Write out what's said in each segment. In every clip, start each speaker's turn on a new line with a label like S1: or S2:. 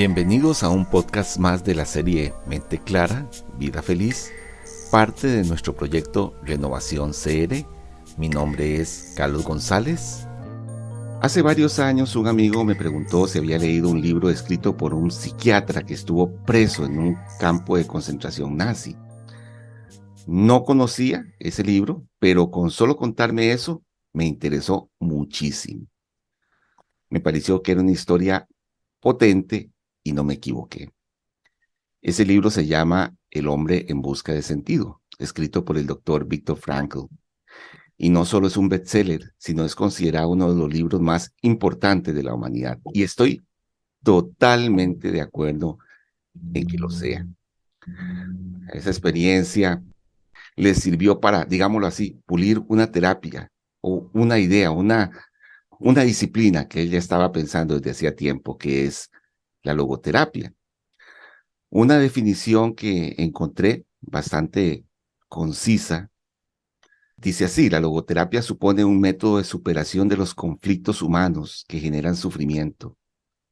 S1: Bienvenidos a un podcast más de la serie Mente Clara, Vida Feliz, parte de nuestro proyecto Renovación CR. Mi nombre es Carlos González. Hace varios años un amigo me preguntó si había leído un libro escrito por un psiquiatra que estuvo preso en un campo de concentración nazi. No conocía ese libro, pero con solo contarme eso me interesó muchísimo. Me pareció que era una historia potente y no me equivoqué. Ese libro se llama El hombre en busca de sentido, escrito por el doctor Viktor Frankl. Y no solo es un bestseller, sino es considerado uno de los libros más importantes de la humanidad. Y estoy totalmente de acuerdo en que lo sea. Esa experiencia les sirvió para, digámoslo así, pulir una terapia o una idea, una disciplina que él ya estaba pensando desde hacía tiempo, que es la logoterapia. Una definición que encontré bastante concisa dice así: la logoterapia supone un método de superación de los conflictos humanos que generan sufrimiento.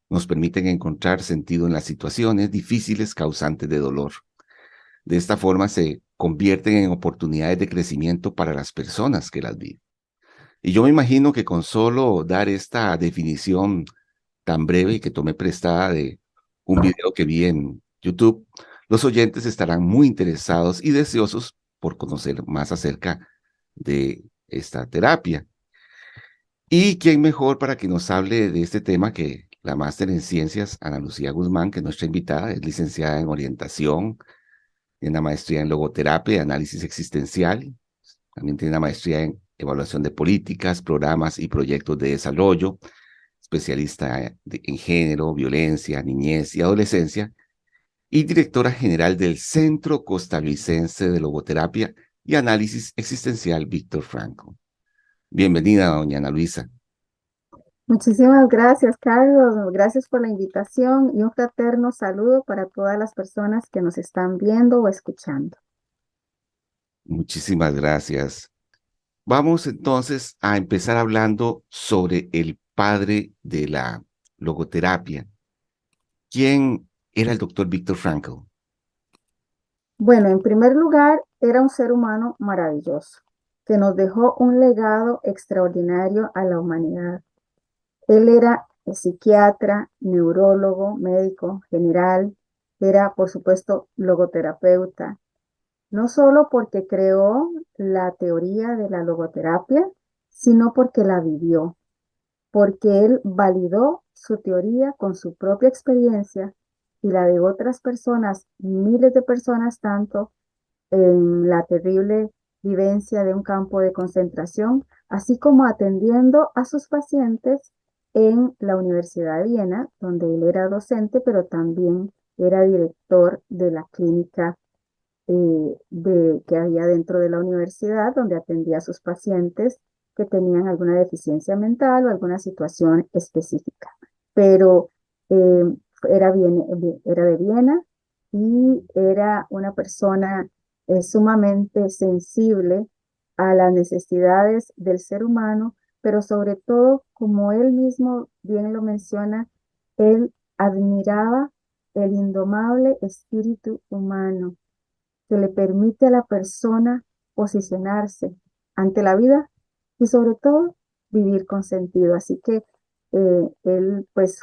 S1: Nos permiten encontrar sentido en las situaciones difíciles causantes de dolor. De esta forma se convierten en oportunidades de crecimiento para las personas que las viven. Y yo me imagino que con solo dar esta definición tan breve y que tomé prestada de un video que vi en YouTube, los oyentes estarán muy interesados y deseosos por conocer más acerca de esta terapia. ¿Y quién mejor para que nos hable de este tema que la máster en ciencias, Ana Lucía Guzmán, que es nuestra invitada? Es licenciada en orientación, tiene una maestría en logoterapia y análisis existencial, también tiene una maestría en evaluación de políticas, programas y proyectos de desarrollo, especialista en género, violencia, niñez y adolescencia, y directora general del Centro Costarricense de Logoterapia y Análisis Existencial Viktor Frankl. Bienvenida, doña Ana Luisa.
S2: Muchísimas gracias, Carlos. Gracias por la invitación y un fraterno saludo para todas las personas que nos están viendo o escuchando.
S1: Muchísimas gracias. Vamos entonces a empezar hablando sobre el padre de la logoterapia. ¿Quién era el doctor Viktor Frankl?
S2: Bueno, en primer lugar, era un ser humano maravilloso que nos dejó un legado extraordinario a la humanidad. Él era psiquiatra, neurólogo, médico general, era, por supuesto, logoterapeuta, no solo porque creó la teoría de la logoterapia, sino porque la vivió, porque él validó su teoría con su propia experiencia y la de otras personas, miles de personas, tanto en la terrible vivencia de un campo de concentración, así como atendiendo a sus pacientes en la Universidad de Viena, donde él era docente, pero también era director de la clínica que había dentro de la universidad, donde atendía a sus pacientes que tenían alguna deficiencia mental o alguna situación específica. Pero eh, era de Viena y era una persona sumamente sensible a las necesidades del ser humano, pero sobre todo, como él mismo bien lo menciona, él admiraba el indomable espíritu humano que le permite a la persona posicionarse ante la vida y sobre todo vivir con sentido. Así que él pues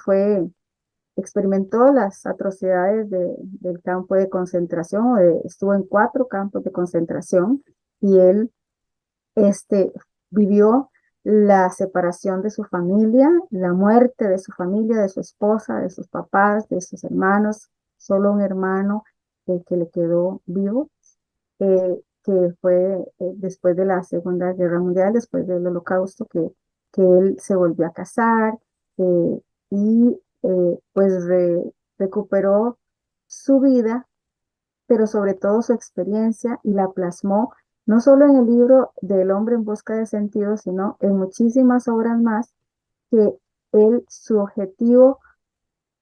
S2: experimentó las atrocidades del campo de concentración, estuvo en 4 campos de concentración y él este, vivió la separación de su familia, la muerte de su familia, de su esposa, de sus papás, de sus hermanos, solo un hermano que le quedó vivo, que fue después de la Segunda Guerra Mundial, después del Holocausto, que él se volvió a casar y pues recuperó su vida, pero sobre todo su experiencia y la plasmó no solo en el libro del hombre en busca de sentido, sino en muchísimas obras más que su objetivo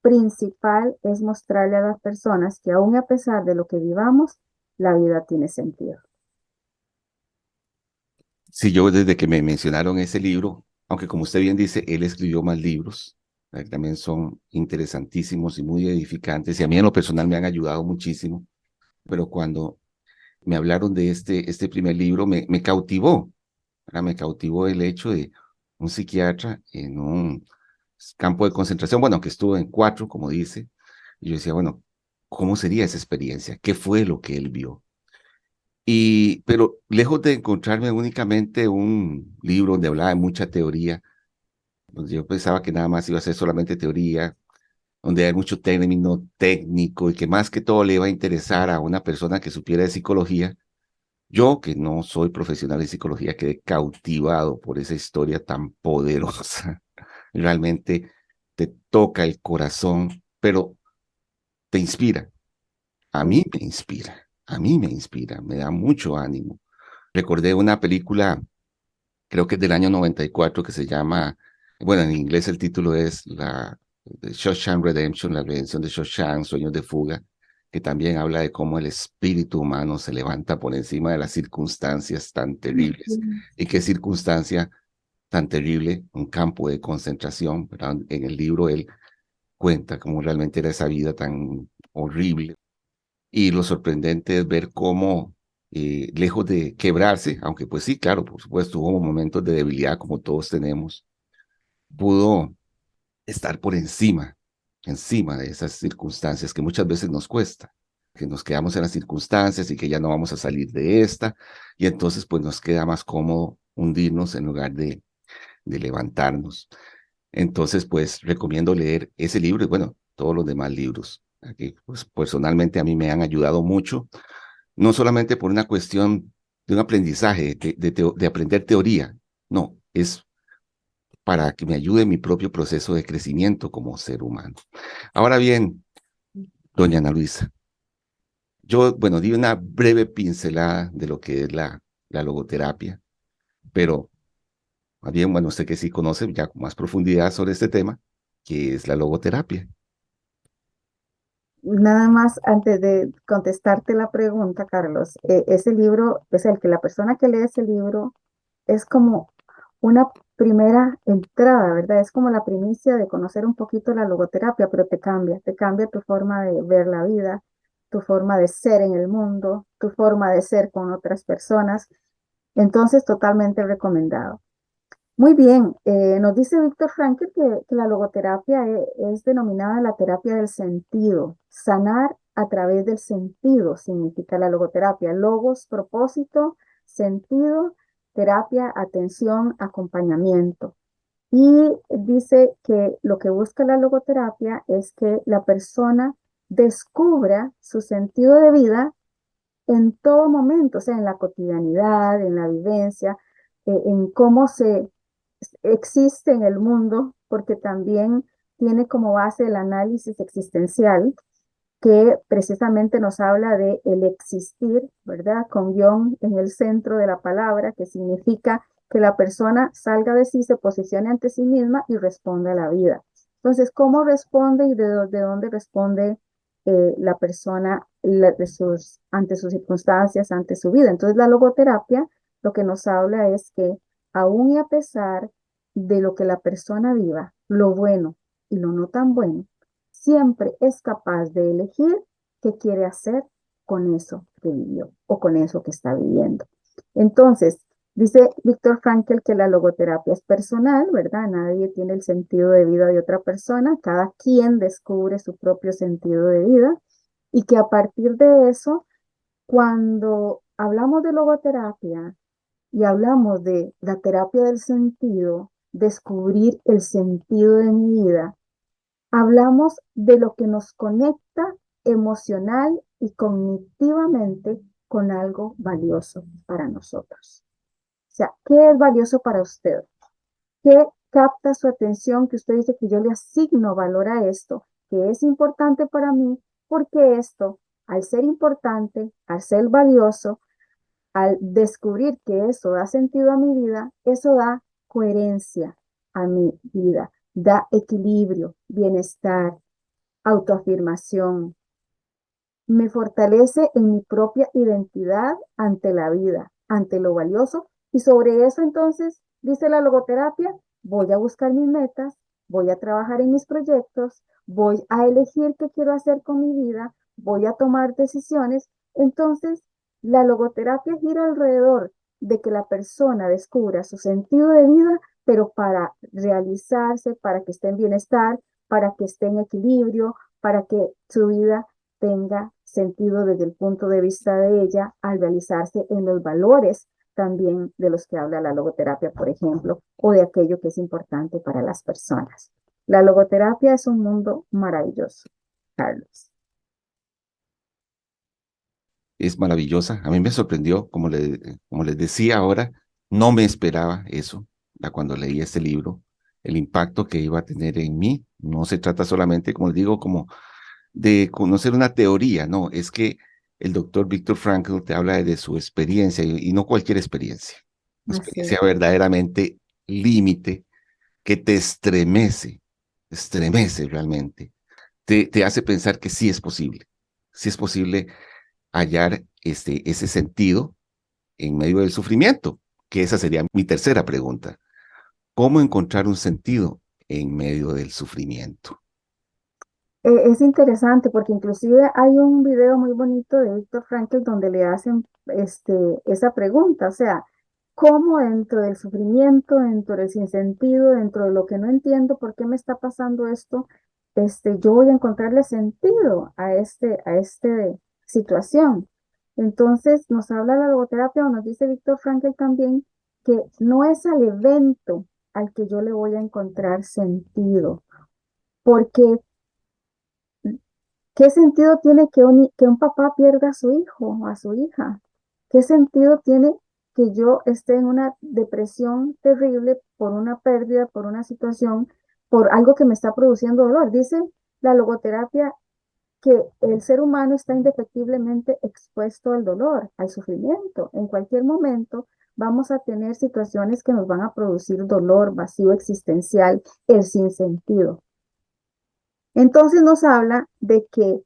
S2: principal es mostrarle a las personas que aun a pesar de lo que vivamos, la vida tiene sentido.
S1: Sí, yo desde que me mencionaron ese libro, aunque como usted bien dice, él escribió más libros, También son interesantísimos y muy edificantes, y a mí en lo personal me han ayudado muchísimo, pero cuando me hablaron de este primer libro, me cautivó, ¿verdad? Me cautivó el hecho de un psiquiatra en un campo de concentración, bueno, que estuvo en 4, como dice, y yo decía, bueno, ¿cómo sería esa experiencia? ¿Qué fue lo que él vio? Pero lejos de encontrarme únicamente un libro donde hablaba de mucha teoría, pues yo pensaba que nada más iba a ser solamente teoría, donde hay mucho término técnico y que más que todo le iba a interesar a una persona que supiera de psicología. Yo, que no soy profesional de psicología, quedé cautivado por esa historia tan poderosa. Realmente te toca el corazón, pero te inspira. A mí
S2: Sí.
S1: me inspira, a mí me inspira, me da mucho ánimo. Recordé una película, creo que es del año 94, que se llama, bueno, en inglés el título es The Shawshank Redemption, la redención de Shawshank, Sueños de Fuga, que también habla de cómo el espíritu humano se levanta por encima de las circunstancias tan terribles.
S2: Ujú.
S1: ¿Y qué circunstancia tan terrible? Un campo de concentración, ¿verdad? En el libro él cuenta cómo realmente era esa vida tan horrible. Y lo sorprendente es ver cómo, lejos de quebrarse, aunque pues sí, claro, por supuesto, hubo momentos de debilidad como todos tenemos, pudo estar por encima de esas circunstancias que muchas veces nos cuesta, que nos quedamos en las circunstancias y que ya no vamos a salir de esta, y entonces pues nos queda más cómodo hundirnos en lugar de levantarnos. Entonces pues recomiendo leer ese libro y bueno, todos los demás libros. Aquí, pues personalmente a mí me han ayudado mucho, no solamente por una cuestión de un aprendizaje, de aprender teoría, no, es para que me ayude en mi propio proceso de crecimiento como ser humano. Ahora bien, doña Ana Luisa, yo, bueno, di una breve pincelada de lo que es la logoterapia, pero más bien, bueno, usted que sí conoce ya con más profundidad sobre este tema, que es la logoterapia.
S2: Nada más antes de contestarte la pregunta, Carlos, ese libro, es el que la persona que lee ese libro es como una primera entrada, ¿verdad? Es como la primicia de conocer un poquito la logoterapia, pero te cambia tu forma de ver la vida, tu forma de ser en el mundo, tu forma de ser con otras personas. Entonces, totalmente recomendado. Muy bien, nos dice Víctor Frankl que la logoterapia es denominada la terapia del sentido. Sanar a través del sentido significa la logoterapia. Logos, propósito, sentido, terapia, atención, acompañamiento. Y dice que lo que busca la logoterapia es que la persona descubra su sentido de vida en todo momento, o sea, en la cotidianidad, en la vivencia, en cómo se existe en el mundo, porque también tiene como base el análisis existencial, que precisamente nos habla de el existir, ¿verdad? Con guión en el centro de la palabra, que significa que la persona salga de sí, se posicione ante sí misma y responda a la vida. Entonces, ¿cómo responde y de dónde responde la persona ante sus circunstancias, ante su vida? Entonces, la logoterapia lo que nos habla es que aún y a pesar de lo que la persona viva, lo bueno y lo no tan bueno, siempre es capaz de elegir qué quiere hacer con eso que vivió o con eso que está viviendo. Entonces, dice Víctor Frankl que la logoterapia es personal, ¿verdad? Nadie tiene el sentido de vida de otra persona, cada quien descubre su propio sentido de vida y que a partir de eso, cuando hablamos de logoterapia y hablamos de la terapia del sentido, descubrir el sentido de mi vida, hablamos de lo que nos conecta emocional y cognitivamente con algo valioso para nosotros. O sea, ¿qué es valioso para usted? ¿Qué capta su atención que usted dice que yo le asigno valor a esto, que es importante para mí? Porque esto, al ser importante, al ser valioso, al descubrir que eso da sentido a mi vida, eso da coherencia a mi vida, da equilibrio, bienestar, autoafirmación, me fortalece en mi propia identidad ante la vida, ante lo valioso. Y sobre eso entonces, dice la logoterapia, voy a buscar mis metas, voy a trabajar en mis proyectos, voy a elegir qué quiero hacer con mi vida, voy a tomar decisiones. Entonces, la logoterapia gira alrededor de que la persona descubra su sentido de vida, pero para realizarse, para que esté en bienestar, para que esté en equilibrio, para que su vida tenga sentido desde el punto de vista de ella al realizarse en los valores también de los que habla la logoterapia, por ejemplo, o de aquello que es importante para las personas. La logoterapia es un mundo maravilloso, Carlos.
S1: Es maravillosa. A mí me sorprendió, como les decía ahora, no me esperaba eso cuando leí este libro, el impacto que iba a tener en mí. No se trata solamente, como les digo, como de conocer una teoría, no, es que el doctor Viktor Frankl te habla de su experiencia y no cualquier experiencia, una
S2: Así
S1: experiencia
S2: es.
S1: verdaderamente límite que te estremece realmente, te hace pensar que sí es posible hallar ese sentido en medio del sufrimiento, que esa sería mi tercera pregunta. ¿Cómo encontrar un sentido en medio del sufrimiento?
S2: Es interesante porque inclusive hay un video muy bonito de Viktor Frankl donde le hacen esa pregunta, o sea, ¿cómo dentro del sufrimiento, dentro del sinsentido, dentro de lo que no entiendo, por qué me está pasando esto, yo voy a encontrarle sentido a este situación? Entonces nos habla la logoterapia o nos dice Viktor Frankl también que no es al evento al que yo le voy a encontrar sentido, porque ¿qué sentido tiene que un papá pierda a su hijo o a su hija? ¿Qué sentido tiene que yo esté en una depresión terrible por una pérdida, por una situación, por algo que me está produciendo dolor? Dice la logoterapia que el ser humano está indefectiblemente expuesto al dolor, al sufrimiento. En cualquier momento vamos a tener situaciones que nos van a producir dolor, vacío existencial, el sinsentido. Entonces nos habla de que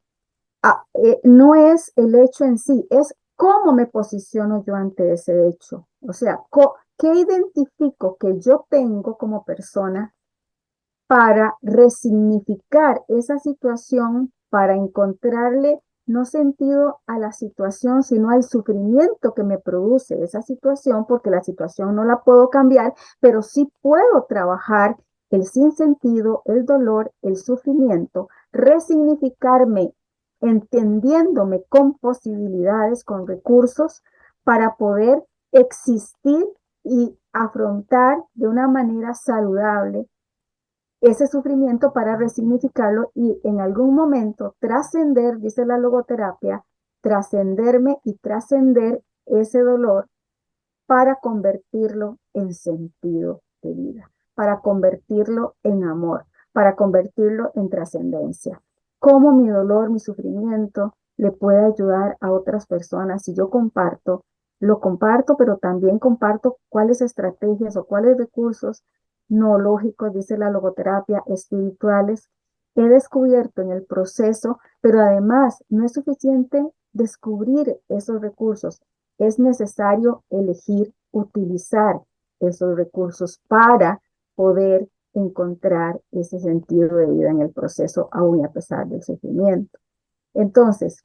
S2: no es el hecho en sí, es cómo me posiciono yo ante ese hecho. O sea, ¿qué identifico que yo tengo como persona para resignificar esa situación, para encontrarle no sentido a la situación, sino al sufrimiento que me produce esa situación, porque la situación no la puedo cambiar, pero sí puedo trabajar el sinsentido, el dolor, el sufrimiento, resignificarme, entendiéndome con posibilidades, con recursos, para poder existir y afrontar de una manera saludable ese sufrimiento para resignificarlo y en algún momento trascender, dice la logoterapia, trascenderme y trascender ese dolor para convertirlo en sentido de vida, para convertirlo en amor, para convertirlo en trascendencia. Cómo mi dolor, mi sufrimiento le puede ayudar a otras personas si yo comparto, lo comparto, pero también comparto cuáles estrategias o cuáles recursos no lógicos, dice la logoterapia, espirituales, he descubierto en el proceso, pero además no es suficiente descubrir esos recursos, es necesario elegir utilizar esos recursos para poder encontrar ese sentido de vida en el proceso, aún a pesar del sufrimiento. Entonces,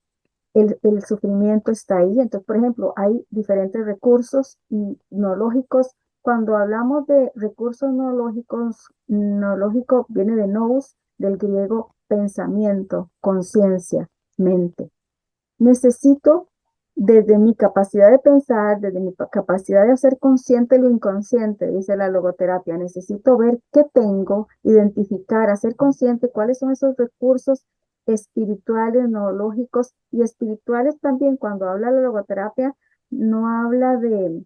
S2: el sufrimiento está ahí. Entonces, por ejemplo, hay diferentes recursos no lógicos. Cuando hablamos de recursos no lógicos, no lógico viene de nous, del griego pensamiento, conciencia, mente. Necesito, desde mi capacidad de pensar, desde mi capacidad de hacer consciente lo inconsciente, dice la logoterapia, necesito ver qué tengo, identificar, hacer consciente cuáles son esos recursos espirituales, neurológicos y espirituales también. Cuando habla la logoterapia, no habla de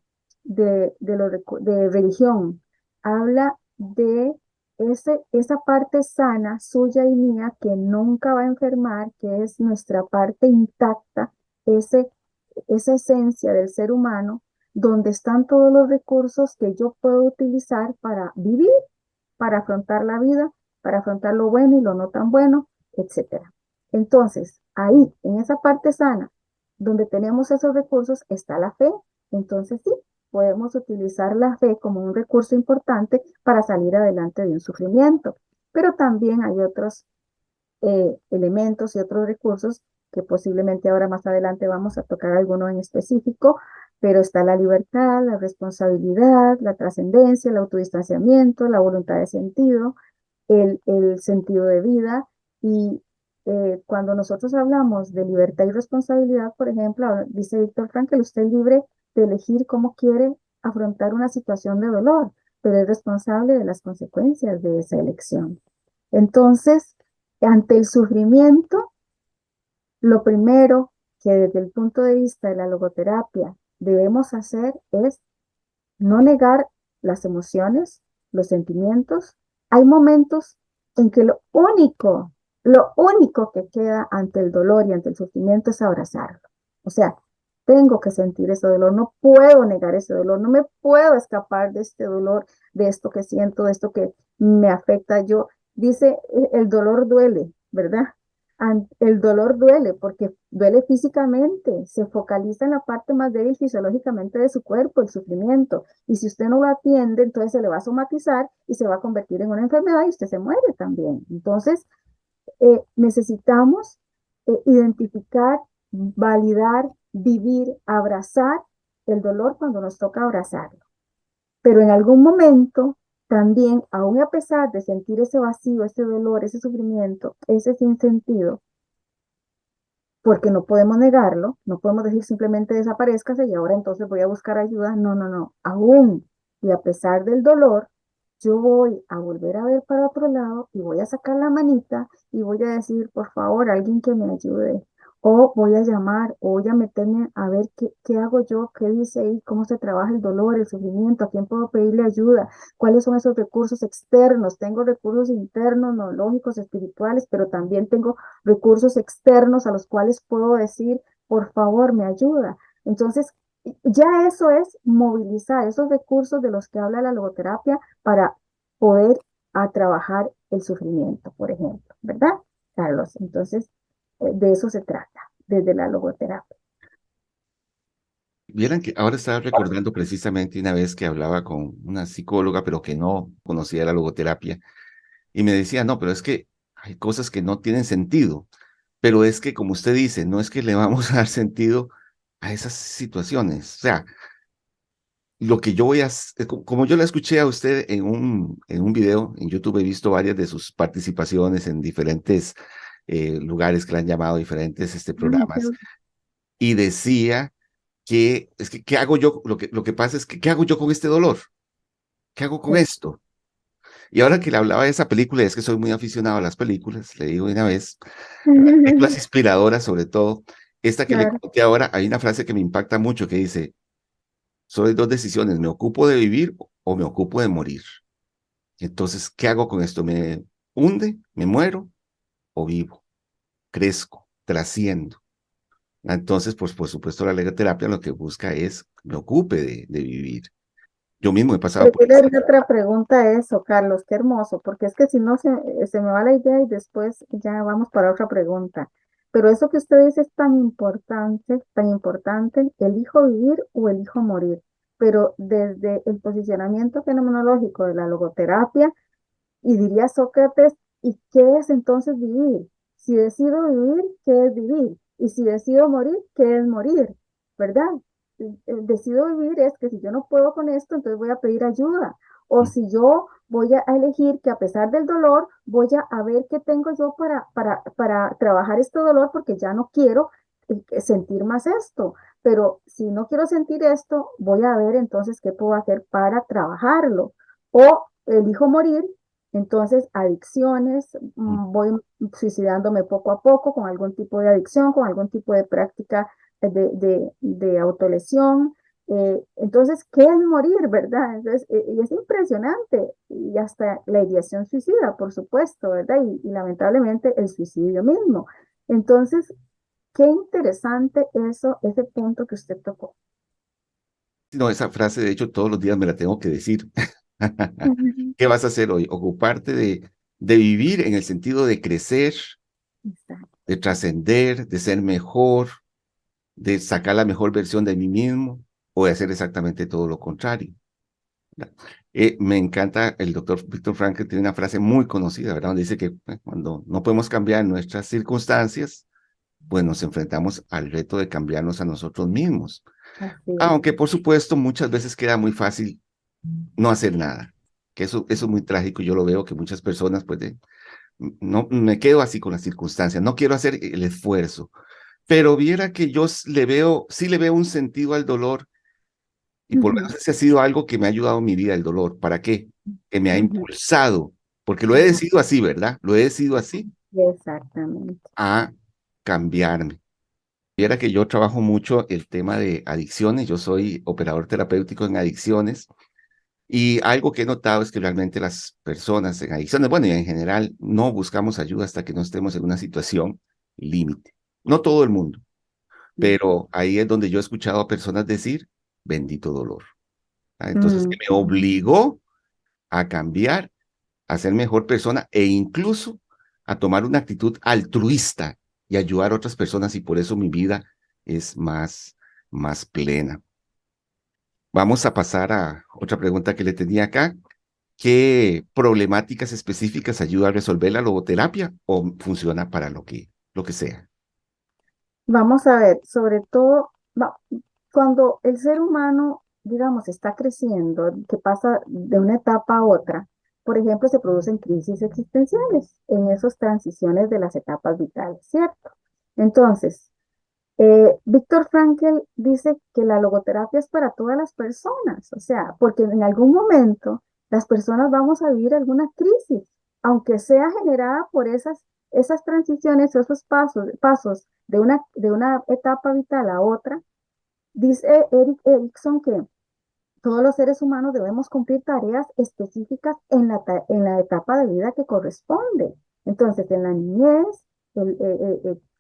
S2: religión, habla de esa parte sana suya y mía que nunca va a enfermar, que es nuestra parte intacta, ese, esa esencia del ser humano, donde están todos los recursos que yo puedo utilizar para vivir, para afrontar la vida, para afrontar lo bueno y lo no tan bueno, etcétera. Entonces, ahí, en esa parte sana, donde tenemos esos recursos, está la fe. Entonces, sí, podemos utilizar la fe como un recurso importante para salir adelante de un sufrimiento. pero también hay otros elementos y otros recursos que posiblemente ahora más adelante vamos a tocar alguno en específico, pero está la libertad, la responsabilidad, la trascendencia, el autodistanciamiento, la voluntad de sentido, el sentido de vida. Y cuando nosotros hablamos de libertad y responsabilidad, por ejemplo, dice Víctor Frankl, usted es libre de elegir cómo quiere afrontar una situación de dolor, pero es responsable de las consecuencias de esa elección. Entonces, ante el sufrimiento, lo primero que desde el punto de vista de la logoterapia debemos hacer es no negar las emociones, los sentimientos. Hay momentos en que lo único que queda ante el dolor y ante el sufrimiento es abrazarlo. O sea, tengo que sentir ese dolor, no puedo negar ese dolor, no me puedo escapar de este dolor, de esto que siento, de esto que me afecta. Yo, dice, el dolor duele, ¿verdad? El dolor duele porque duele físicamente, se focaliza en la parte más débil fisiológicamente de su cuerpo, el sufrimiento. Y si usted no lo atiende, entonces se le va a somatizar y se va a convertir en una enfermedad y usted se muere también. Entonces, necesitamos identificar, validar, vivir, abrazar el dolor cuando nos toca abrazarlo. Pero en algún momento también, aun a pesar de sentir ese vacío, ese dolor, ese sufrimiento, ese sinsentido, porque no podemos negarlo, no podemos decir simplemente desaparezcase y ahora entonces voy a buscar ayuda. No, no, no. Aún y a pesar del dolor, yo voy a volver a ver para otro lado y voy a sacar la manita y voy a decir, por favor, alguien que me ayude. O voy a llamar, o voy a meterme a ver qué hago yo, qué dice ahí, cómo se trabaja el dolor, el sufrimiento, a quién puedo pedirle ayuda, cuáles son esos recursos externos. Tengo recursos internos, no lógicos, espirituales, pero también tengo recursos externos a los cuales puedo decir, por favor, me ayuda. Entonces, ya eso es movilizar esos recursos de los que habla la logoterapia para poder trabajar el sufrimiento, por ejemplo, ¿verdad, Carlos? Entonces, de eso se trata, desde la logoterapia.
S1: Vieran que ahora estaba recordando precisamente una vez que hablaba con una psicóloga, pero que no conocía la logoterapia, y me decía, no, pero es que hay cosas que no tienen sentido, pero es que, como usted dice, no es que le vamos a dar sentido a esas situaciones. O sea, lo que yo voy a, como yo la escuché a usted en un video en YouTube, he visto varias de sus participaciones en diferentes lugares que le han llamado diferentes programas, y decía que, es que, ¿qué hago yo? Lo que pasa es que, ¿qué hago yo con este dolor? ¿Qué hago con esto? Y ahora que le hablaba de esa película, es que soy muy aficionado a las películas, le digo de una vez, a las películas inspiradoras sobre todo, esta que le
S2: Claro.
S1: conté ahora, hay una frase que me impacta mucho que dice, solo hay dos decisiones, me ocupo de vivir o me ocupo de morir. Entonces, ¿qué hago con esto? ¿Me hunde, me muero o vivo? Crezco, trasciendo. Entonces, pues por supuesto la legoterapia lo que busca es que me ocupe de vivir. Yo mismo he pasado
S2: Pero
S1: por
S2: yo le
S1: eso.
S2: haría otra pregunta a eso, Carlos, qué hermoso, porque es que si no se me va la idea y después ya vamos para otra pregunta. Pero eso que usted dice es tan importante, elijo vivir o elijo morir. Pero desde el posicionamiento fenomenológico de la logoterapia, y diría Sócrates, ¿y qué es entonces vivir? Si decido vivir, ¿qué es vivir? Y si decido morir, ¿qué es morir? ¿Verdad? Decido vivir es que si yo no puedo con esto, entonces voy a pedir ayuda. O si yo voy a elegir que a pesar del dolor, voy a ver qué tengo yo para trabajar este dolor porque ya no quiero sentir más esto. Pero si no quiero sentir esto, voy a ver entonces qué puedo hacer para trabajarlo. O elijo morir, entonces adicciones, voy suicidándome poco a poco con algún tipo de adicción, con algún tipo de práctica de autolesión. Entonces, ¿qué es morir, verdad? Entonces, y es impresionante. Y hasta la ideación suicida, por supuesto, ¿verdad? Y lamentablemente el suicidio mismo. Entonces, qué interesante eso, ese punto que usted tocó.
S1: No, esa frase, de hecho, todos los días me la tengo que decir.
S2: Ujú.
S1: ¿Qué vas a hacer hoy? Ocuparte de vivir en el sentido de crecer,
S2: Exacto.
S1: de trascender, de ser mejor, de sacar la mejor versión de mí mismo, o de hacer exactamente todo lo contrario. Me encanta, el doctor Víctor Frankl tiene una frase muy conocida, ¿verdad? Donde dice que cuando no podemos cambiar nuestras circunstancias, pues nos enfrentamos al reto de cambiarnos a nosotros mismos.
S2: Así es.
S1: Aunque, por supuesto, muchas veces queda muy fácil no hacer nada, que eso es muy trágico. Yo lo veo que muchas personas, pues, no me quedo así con las circunstancias, no quiero hacer el esfuerzo, pero viera que yo le veo, sí le veo un sentido al dolor y por lo
S2: Ujú,
S1: menos ese ha sido algo que me ha ayudado en mi vida, el dolor. ¿Para qué? Que me ha
S2: ujú,
S1: impulsado, porque lo he
S2: ajá,
S1: decidido así, ¿verdad? Lo he decidido así,
S2: exactamente.
S1: a cambiarme. Viera que yo trabajo mucho el tema de adicciones, yo soy operador terapéutico en adicciones y algo que he notado es que realmente las personas en adicciones, bueno, y en general, no buscamos ayuda hasta que no estemos en una situación límite. No todo el mundo,
S2: Ujú.
S1: pero ahí es donde yo he escuchado a personas decir, bendito dolor. ¿Ah? Entonces, que
S2: Mm,
S1: me obligó a cambiar, a ser mejor persona e incluso a tomar una actitud altruista y ayudar a otras personas y por eso mi vida es más plena. Vamos a pasar a otra pregunta que le tenía acá. ¿Qué problemáticas específicas ayuda a resolver la logoterapia o funciona para lo que sea?
S2: Vamos a ver, sobre todo, cuando el ser humano, digamos, está creciendo, que pasa de una etapa a otra, por ejemplo, se producen crisis existenciales en esas transiciones de las etapas vitales, ¿cierto? Entonces, Víctor Frankl dice que la logoterapia es para todas las personas, o sea, porque en algún momento las personas vamos a vivir alguna crisis, aunque sea generada por esas transiciones, esos pasos de una etapa vital a otra. Dice Eric Erickson que todos los seres humanos debemos cumplir tareas específicas en la etapa de vida que corresponde. Entonces, en la niñez,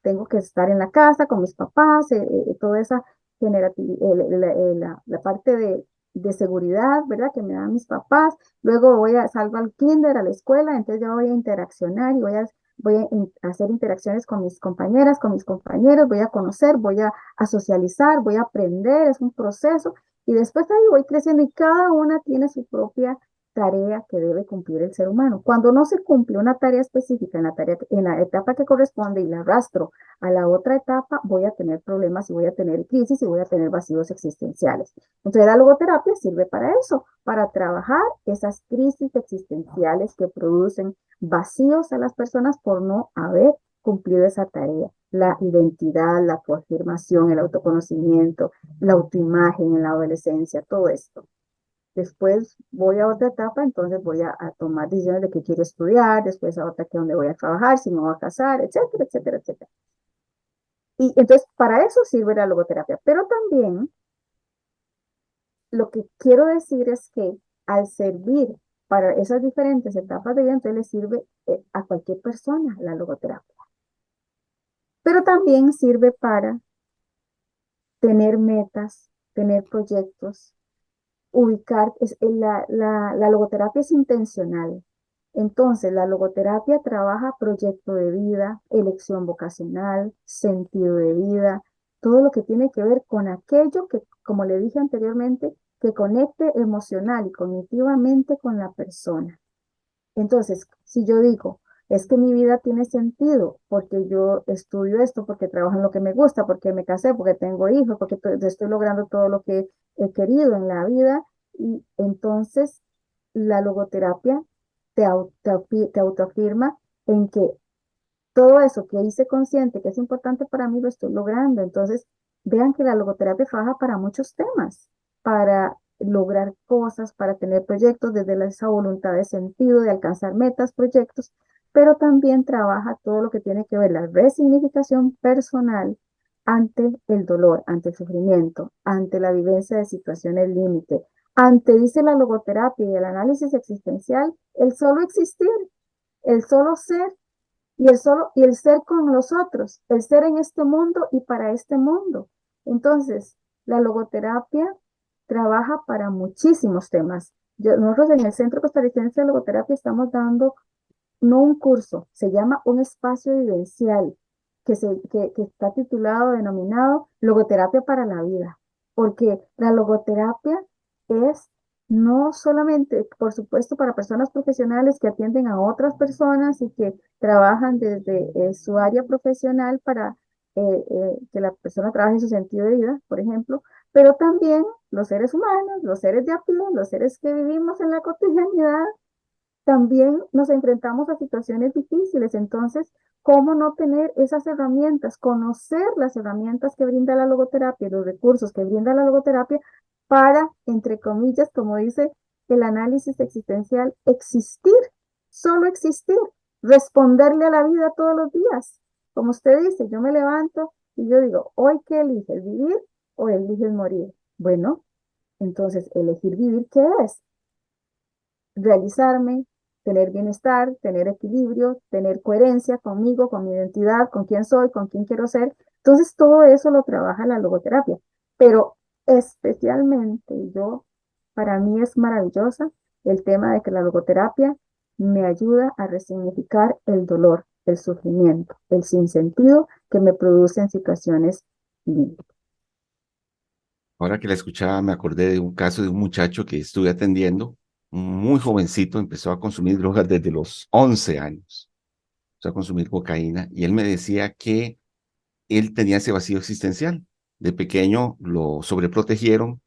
S2: tengo que estar en la casa con mis papás, toda esa la parte de seguridad, ¿verdad? Que me dan mis papás. Luego salgo al kinder, a la escuela, entonces ya voy a interaccionar y voy a hacer interacciones con mis compañeras, con mis compañeros, voy a conocer, voy a socializar, voy a aprender, es un proceso. Y después ahí voy creciendo y cada una tiene su propia tarea que debe cumplir el ser humano. Cuando no se cumple una tarea específica en la etapa que corresponde y la arrastro a la otra etapa, voy a tener problemas y voy a tener crisis y voy a tener vacíos existenciales. Entonces la logoterapia sirve para eso, para trabajar esas crisis existenciales que producen vacíos a las personas por no haber cumplido esa tarea. La identidad, la afirmación, el autoconocimiento, la autoimagen en la adolescencia, todo esto. Después voy a otra etapa, entonces voy a tomar decisiones de qué quiero estudiar, después a otra que dónde voy a trabajar, si me voy a casar, etcétera, etcétera, etcétera. Y entonces para eso sirve la logoterapia. Pero también lo que quiero decir es que al servir para esas diferentes etapas de vida, entonces le sirve a cualquier persona la logoterapia. Pero también sirve para tener metas, tener proyectos, ubicar, la logoterapia es intencional. Entonces, la logoterapia trabaja proyecto de vida, elección vocacional, sentido de vida, todo lo que tiene que ver con aquello que, como le dije anteriormente, que conecte emocional y cognitivamente con la persona. Entonces, si yo digo, es que mi vida tiene sentido porque yo estudio esto, porque trabajo en lo que me gusta, porque me casé, porque tengo hijos, porque estoy logrando todo lo que he querido en la vida, y entonces la logoterapia te autoafirma en que todo eso que hice consciente, que es importante para mí, lo estoy logrando. Entonces, vean que la logoterapia trabaja para muchos temas, para lograr cosas, para tener proyectos desde esa voluntad de sentido, de alcanzar metas, proyectos, pero también trabaja todo lo que tiene que ver la resignificación personal ante el dolor, ante el sufrimiento, ante la vivencia de situaciones límite, ante, dice la logoterapia y el análisis existencial, el solo existir, el solo ser y el ser con los otros, el ser en este mundo y para este mundo. Entonces, la logoterapia trabaja para muchísimos temas. Nosotros en el Centro Costarricense de Logoterapia estamos dando no un curso, se llama un espacio vivencial que está titulado, denominado Logoterapia para la Vida, porque la logoterapia es no solamente, por supuesto, para personas profesionales que atienden a otras personas y que trabajan desde su área profesional para que la persona trabaje su sentido de vida, por ejemplo, pero también los seres humanos, los seres de a pie, los seres que vivimos en la cotidianidad, también nos enfrentamos a situaciones difíciles. Entonces, ¿cómo no tener esas herramientas? Conocer las herramientas que brinda la logoterapia, los recursos que brinda la logoterapia para, entre comillas, como dice el análisis existencial, existir, solo existir, responderle a la vida todos los días. Como usted dice, yo me levanto y yo digo, ¿hoy qué eliges? ¿Vivir o eliges morir? Bueno, entonces, elegir vivir, ¿qué es? Realizarme, tener bienestar, tener equilibrio, tener coherencia conmigo, con mi identidad, con quién soy, con quién quiero ser. Entonces, todo eso lo trabaja la logoterapia, pero especialmente yo, para mí es maravillosa el tema de que la logoterapia me ayuda a resignificar el dolor, el sufrimiento, el sinsentido que me producen situaciones límites.
S1: Ahora que la escuchaba, me acordé de un caso de un muchacho que estuve atendiendo, muy jovencito, empezó a consumir drogas desde los 11 años, empezó a consumir cocaína, y él me decía que él tenía ese vacío existencial. De pequeño lo sobreprotegieron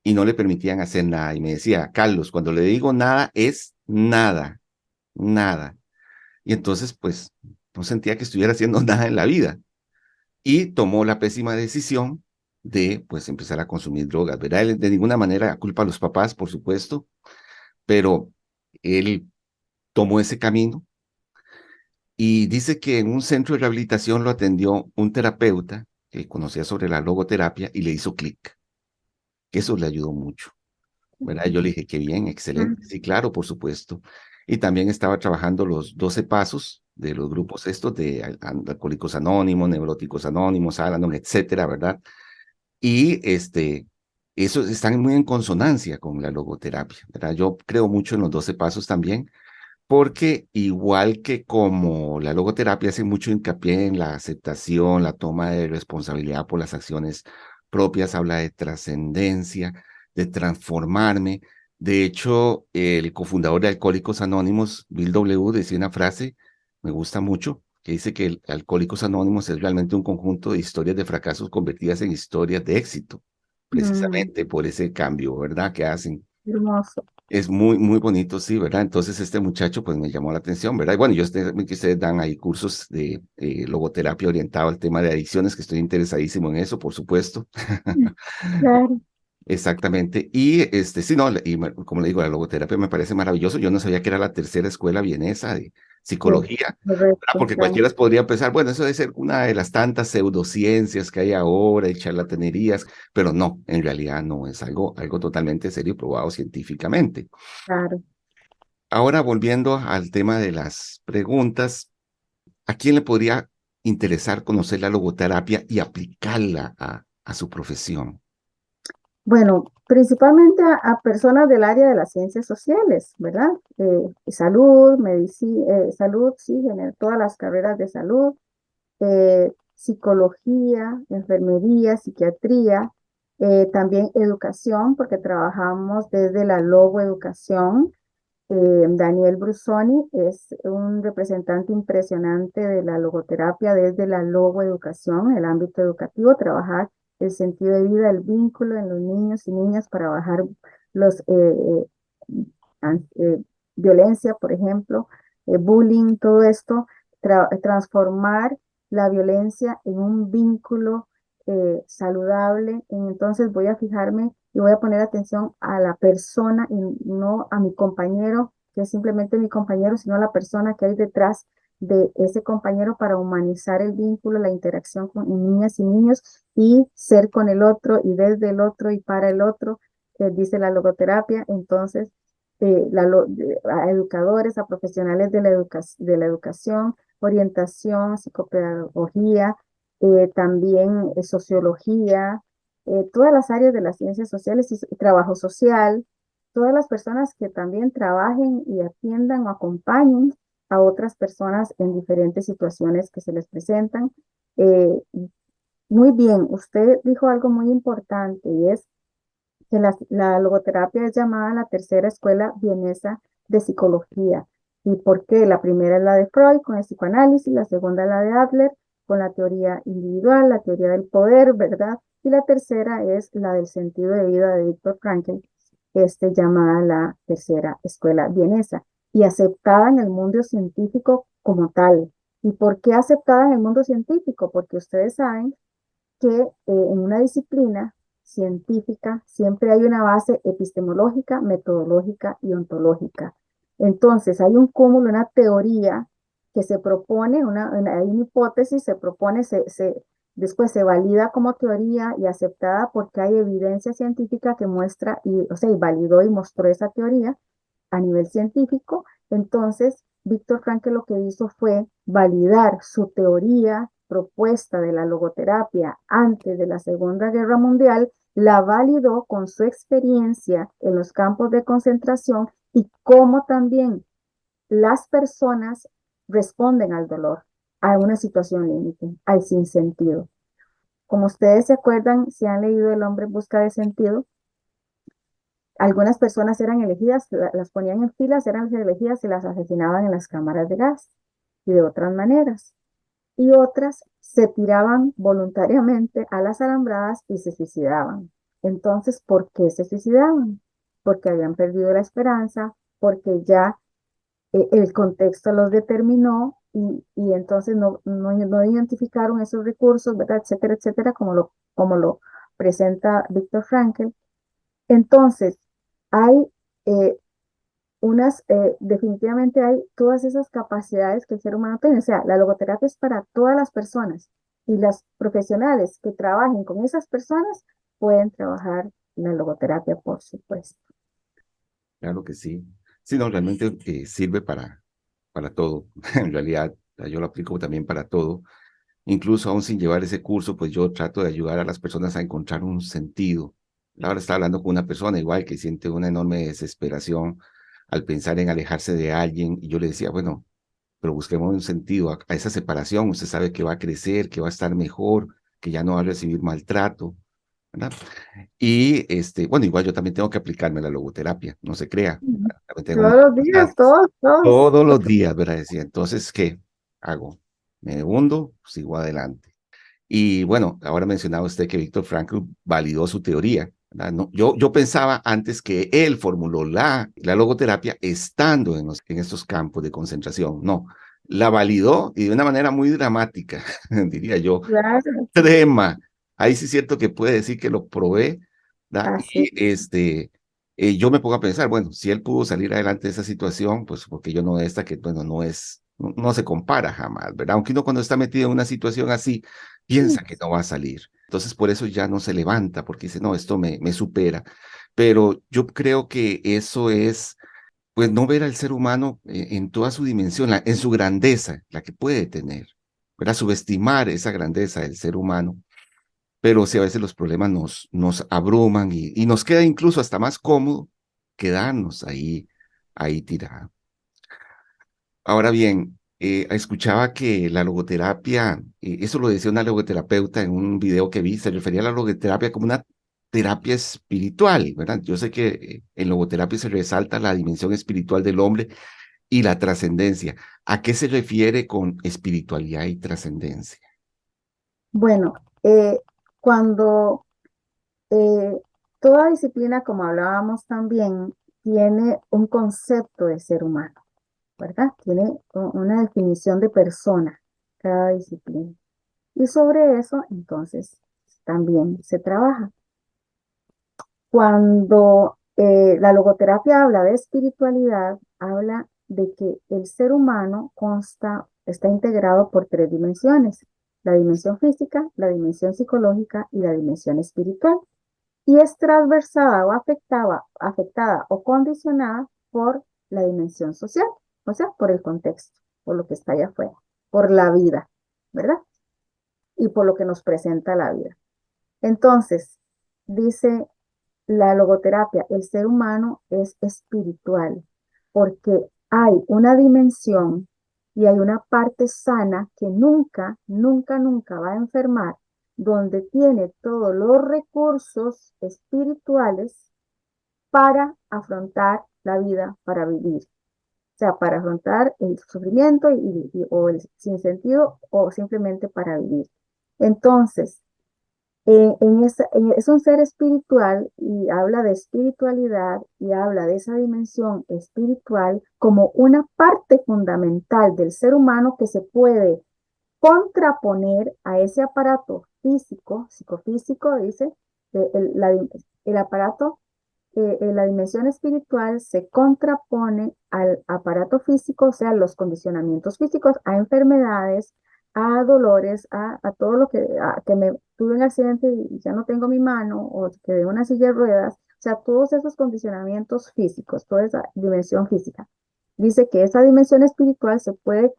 S1: y no le permitían hacer nada. Y me decía, Carlos, cuando le digo nada, es nada, nada. Y entonces, pues, no sentía que estuviera haciendo nada en la vida. Y tomó la pésima decisión de, pues, empezar a consumir drogas, ¿verdad? Él de ninguna manera culpa a los papás, por supuesto, pero él tomó ese camino y dice que en un centro de rehabilitación lo atendió un terapeuta que conocía sobre la logoterapia y le hizo clic, que eso le ayudó mucho, ¿verdad? Yo le dije, qué bien, excelente, sí, claro, por supuesto. Y también estaba trabajando los 12 pasos de los grupos estos de Alcohólicos Anónimos, Neuróticos Anónimos, Al-Anon, etcétera, ¿verdad? Y esos están muy en consonancia con la logoterapia, ¿verdad? Yo creo mucho en los 12 pasos también, porque igual que como la logoterapia hace mucho hincapié en la aceptación, la toma de responsabilidad por las acciones propias, habla de trascendencia, de transformarme. De hecho, el cofundador de Alcohólicos Anónimos, Bill W., decía una frase, me gusta mucho, que dice que el Alcohólicos Anónimos es realmente un conjunto de historias de fracasos convertidas en historias de éxito,
S2: Mm,
S1: precisamente por ese cambio, ¿verdad?, que hacen.
S2: hermoso.
S1: Es muy, muy bonito, sí, ¿verdad? Entonces este muchacho pues me llamó la atención, ¿verdad? Y bueno, yo sé que ustedes dan ahí cursos de logoterapia orientado al tema de adicciones, que estoy interesadísimo en eso, por supuesto.
S2: Claro.
S1: Exactamente. Y sí, no, como le digo, la logoterapia me parece maravilloso. Yo no sabía que era la tercera escuela vienesa de
S2: Sí,
S1: psicología, ¿verdad?
S2: correcto,
S1: Porque
S2: claro,
S1: cualquiera podría pensar, bueno, eso debe ser una de las tantas pseudociencias que hay ahora y charlatanerías, pero no, en realidad no, es algo totalmente serio y probado científicamente.
S2: claro.
S1: Ahora, volviendo al tema de las preguntas, ¿a quién le podría interesar conocer la logoterapia y aplicarla a su profesión?
S2: Bueno, principalmente a personas del área de las ciencias sociales, ¿verdad? Salud, medicina, salud, sí, todas las carreras de salud, psicología, enfermería, psiquiatría, también educación, porque trabajamos desde la logoeducación. Daniel Brusoni es un representante impresionante de la logoterapia desde la logoeducación, el ámbito educativo, trabajar el sentido de vida, el vínculo en los niños y niñas para bajar los violencia, por ejemplo, bullying, todo esto, transformar la violencia en un vínculo saludable. Entonces voy a fijarme y voy a poner atención a la persona y no a mi compañero, que es simplemente mi compañero, sino a la persona que hay detrás de ese compañero para humanizar el vínculo, la interacción con niñas y niños y ser con el otro y desde el otro y para el otro, dice la logoterapia. Entonces, a educadores, a profesionales de de la educación, orientación, psicopedagogía, también sociología, todas las áreas de las ciencias sociales y trabajo social, todas las personas que también trabajen y atiendan o acompañen a otras personas en diferentes situaciones que se les presentan. Eh, Muy bien, usted dijo algo muy importante y es que la logoterapia es llamada la tercera escuela vienesa de psicología. ¿Y por qué? La primera es la de Freud con el psicoanálisis, la segunda es la de Adler con la teoría individual, la teoría del poder, ¿verdad? Y la tercera es la del sentido de vida de Viktor Frankl, llamada la tercera escuela vienesa y aceptada en el mundo científico como tal. ¿Y por qué aceptada en el mundo científico? Porque ustedes saben que en una disciplina científica siempre hay una base epistemológica, metodológica y ontológica. Entonces, hay un cúmulo, una teoría que se propone, hay una hipótesis, se propone, después se valida como teoría y aceptada porque hay evidencia científica que muestra, o sea, y validó y mostró esa teoría a nivel científico. Entonces, Víctor Frankl lo que hizo fue validar su teoría propuesta de la logoterapia antes de la Segunda Guerra Mundial, la validó con su experiencia en los campos de concentración y cómo también las personas responden al dolor, a una situación límite, al sinsentido. Como ustedes se acuerdan, si han leído El hombre en busca de sentido, algunas personas eran elegidas, las ponían en filas, eran elegidas y las asesinaban en las cámaras de gas y de otras maneras. Y otras se tiraban voluntariamente a las alambradas y se suicidaban. Entonces, ¿por qué se suicidaban? Porque habían perdido la esperanza, porque ya el contexto los determinó y entonces no identificaron esos recursos, ¿verdad? Etcétera, etcétera, como lo presenta Víctor Frankl. Entonces, hay definitivamente hay todas esas capacidades que el ser humano tiene. O sea, la logoterapia es para todas las personas y las profesionales que trabajen con esas personas pueden trabajar la logoterapia, por supuesto.
S1: Claro que sí. Sí, no, realmente sirve para todo. En realidad, yo lo aplico también para todo. Incluso aún sin llevar ese curso, pues yo trato de ayudar a las personas a encontrar un sentido. Ahora estaba hablando con una persona igual que siente una enorme desesperación al pensar en alejarse de alguien y yo le decía, bueno, pero busquemos un sentido a esa separación. Usted sabe que va a crecer, que va a estar mejor, que ya no va a recibir maltrato, ¿verdad? Y bueno, igual yo también tengo que aplicarme la logoterapia, no se crea.
S2: Ujú.
S1: También tengo
S2: Todos
S1: mis
S2: los días,
S1: dificultades.
S2: todos.
S1: Todos los días, ¿verdad? Decía, entonces, ¿qué hago? Me hundo, sigo adelante. Y bueno, ahora mencionaba usted que Víctor Frankl validó su teoría, ¿verdad? No, yo pensaba antes que él formuló la logoterapia estando en estos campos de concentración. No, la validó y de una manera muy dramática, diría yo,
S2: Claro,
S1: extrema. Ahí sí es cierto que puede decir que lo probé, ¿verdad?
S2: así.
S1: Y yo me pongo a pensar, bueno, si él pudo salir adelante de esa situación, pues porque yo no de esta, que bueno, no se compara jamás, ¿verdad? Aunque uno cuando está metido en una situación así, piensa que no va a salir. Entonces por eso ya no se levanta, porque dice, no, esto me supera. Pero yo creo que eso es, pues no ver al ser humano en toda su dimensión, en su grandeza, la que puede tener, ¿verdad? Subestimar esa grandeza del ser humano, pero sí a veces los problemas nos abruman y nos queda incluso hasta más cómodo quedarnos ahí tirados. Ahora bien, escuchaba que la logoterapia, eso lo decía una logoterapeuta en un video que vi, se refería a la logoterapia como una terapia espiritual, ¿verdad? Yo sé que en logoterapia se resalta la dimensión espiritual del hombre y la trascendencia. ¿A qué se refiere con espiritualidad y trascendencia?
S2: Bueno, cuando eh, toda disciplina, como hablábamos también, tiene un concepto de ser humano. ¿Verdad? Tiene una definición de persona, cada disciplina. Y sobre eso, entonces, también se trabaja. Cuando la logoterapia habla de espiritualidad, habla de que el ser humano está integrado por tres dimensiones: la dimensión física, la dimensión psicológica y la dimensión espiritual. Y es transversada o afectada o condicionada por la dimensión social, o sea, por el contexto, por lo que está allá afuera, por la vida, ¿verdad? Y por lo que nos presenta la vida. Entonces, dice la logoterapia, el ser humano es espiritual porque hay una dimensión y hay una parte sana que nunca, nunca, nunca va a enfermar, donde tiene todos los recursos espirituales para afrontar la vida, para vivir. O sea, para afrontar el sufrimiento o el sinsentido o simplemente para vivir. Entonces, es un ser espiritual y habla de espiritualidad y habla de esa dimensión espiritual como una parte fundamental del ser humano que se puede contraponer a ese aparato físico, psicofísico, dice, el aparato, la dimensión espiritual se contrapone al aparato físico, o sea, los condicionamientos físicos, a enfermedades, a dolores, a todo lo que me tuve un accidente y ya no tengo mi mano, o quedé en una silla de ruedas, o sea, todos esos condicionamientos físicos, toda esa dimensión física. Dice que esa dimensión espiritual se puede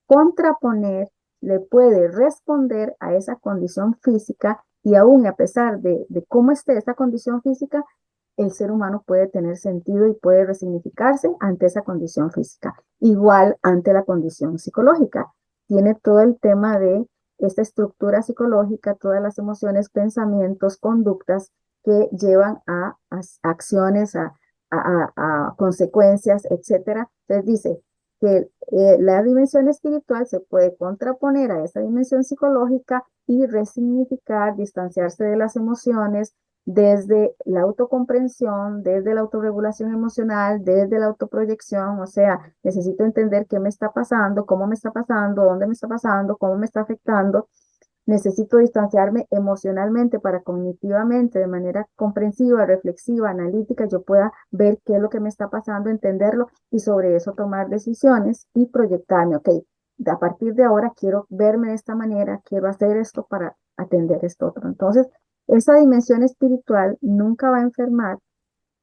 S2: contraponer, le puede responder a esa condición física y aún a pesar de cómo esté esa condición física, el ser humano puede tener sentido y puede resignificarse ante esa condición física. Igual ante la condición psicológica. Tiene todo el tema de esta estructura psicológica, todas las emociones, pensamientos, conductas que llevan a acciones, a consecuencias, etcétera. Entonces dice que la dimensión espiritual se puede contraponer a esa dimensión psicológica y resignificar, distanciarse de las emociones desde la autocomprensión, desde la autorregulación emocional, desde la autoproyección, o sea, necesito entender qué me está pasando, cómo me está pasando, dónde me está pasando, cómo me está afectando. Necesito distanciarme emocionalmente para cognitivamente, de manera comprensiva, reflexiva, analítica, yo pueda ver qué es lo que me está pasando, entenderlo y sobre eso tomar decisiones y proyectarme. Ok, a partir de ahora quiero verme de esta manera, quiero hacer esto para atender esto otro. Entonces, esa dimensión espiritual nunca va a enfermar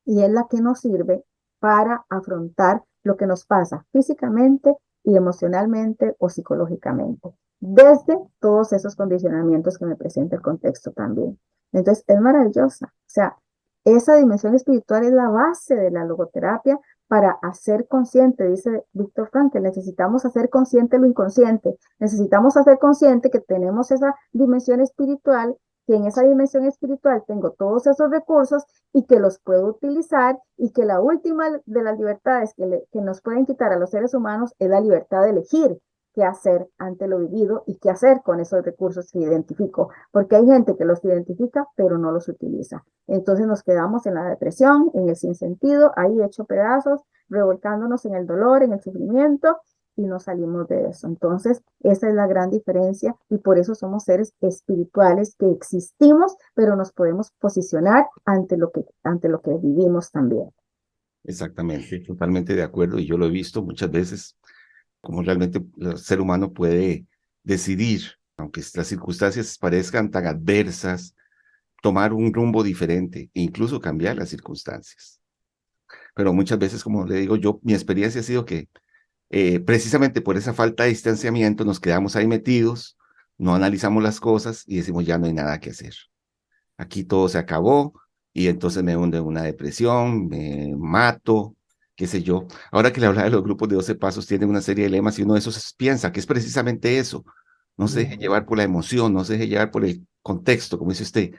S2: y es la que nos sirve para afrontar lo que nos pasa físicamente y emocionalmente o psicológicamente, desde todos esos condicionamientos que me presenta el contexto también. Entonces, es maravillosa. O sea, esa dimensión espiritual es la base de la logoterapia para hacer consciente, dice Víctor Frankl, necesitamos hacer consciente lo inconsciente, necesitamos hacer consciente que tenemos esa dimensión espiritual, que en esa dimensión espiritual tengo todos esos recursos y que los puedo utilizar y que la última de las libertades que nos pueden quitar a los seres humanos es la libertad de elegir qué hacer ante lo vivido y qué hacer con esos recursos que identifico, porque hay gente que los identifica pero no los utiliza. Entonces nos quedamos en la depresión, en el sinsentido, ahí hecho pedazos, revolcándonos en el dolor, en el sufrimiento y no salimos de eso. Entonces, esa es la gran diferencia y por eso somos seres espirituales que existimos, pero nos podemos posicionar ante lo que vivimos también.
S1: Exactamente, totalmente de acuerdo. Y yo lo he visto muchas veces, como realmente el ser humano puede decidir, aunque las circunstancias parezcan tan adversas, tomar un rumbo diferente e incluso cambiar las circunstancias. Pero muchas veces, como le digo yo, mi experiencia ha sido que precisamente por esa falta de distanciamiento nos quedamos ahí metidos, no analizamos las cosas y decimos ya no hay nada que hacer. Aquí todo se acabó y entonces me hundo en una depresión, me mato, qué sé yo. Ahora que le hablaba de los grupos de 12 pasos, tienen una serie de lemas y uno de esos piensa que es precisamente eso. No se deje llevar por la emoción, no se deje llevar por el contexto, como dice usted.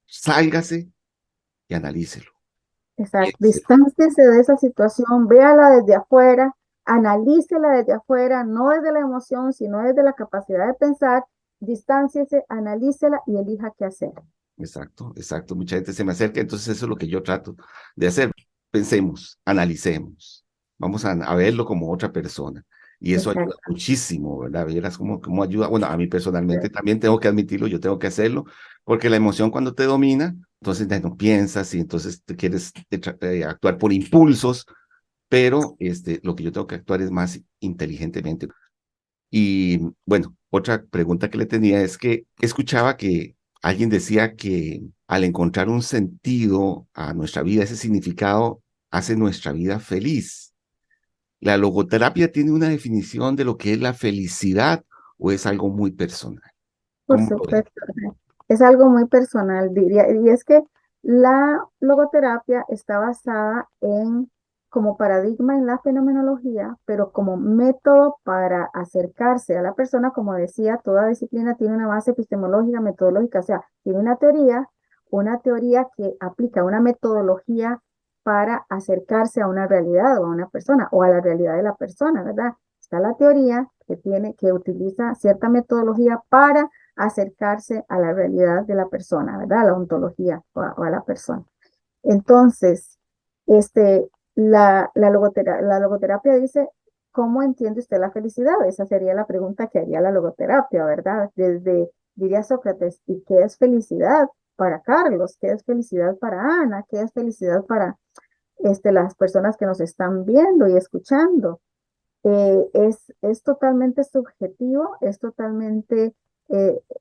S1: Sálgase y analícelo.
S2: Exacto.
S1: Piénselo.
S2: Distánciese de esa situación, véala desde afuera, analícela desde afuera, no desde la emoción, sino desde la capacidad de pensar. Distánciese, analícela y elija qué hacer.
S1: Exacto, exacto. Mucha gente se me acerca, entonces eso es lo que yo trato de hacer. Pensemos, analicemos, vamos a verlo como otra persona. Y eso ayuda
S2: Exacto.
S1: muchísimo, ¿verdad? Verás cómo ayuda. Bueno, a mí personalmente también tengo que admitirlo, yo tengo que hacerlo, porque la emoción cuando te domina, entonces ya no piensas y entonces te quieres actuar por impulsos, pero lo que yo tengo que actuar es más inteligentemente. Y bueno, otra pregunta que le tenía es que escuchaba que alguien decía que al encontrar un sentido a nuestra vida, ese significado hace nuestra vida feliz. ¿La logoterapia tiene una definición de lo que es la felicidad o es algo muy personal?
S2: Por
S1: ¿Cómo lo ve?
S2: supuesto. Es algo muy personal, diría. Y es que la logoterapia está basada en como paradigma en la fenomenología, pero como método para acercarse a la persona, como decía, toda disciplina tiene una base epistemológica, metodológica, o sea, tiene una teoría que aplica una metodología para acercarse a una realidad o a una persona o a la realidad de la persona, ¿verdad? Está la teoría que utiliza cierta metodología para acercarse a la realidad de la persona, ¿verdad? A la ontología o a la persona. Entonces, este, la logoterapia dice, ¿cómo entiende usted la felicidad? Esa sería la pregunta que haría la logoterapia, ¿verdad? Diría Sócrates, ¿y qué es felicidad para Carlos? ¿Qué es felicidad para Ana? ¿Qué es felicidad para las personas que nos están viendo y escuchando? Es totalmente subjetivo, es totalmente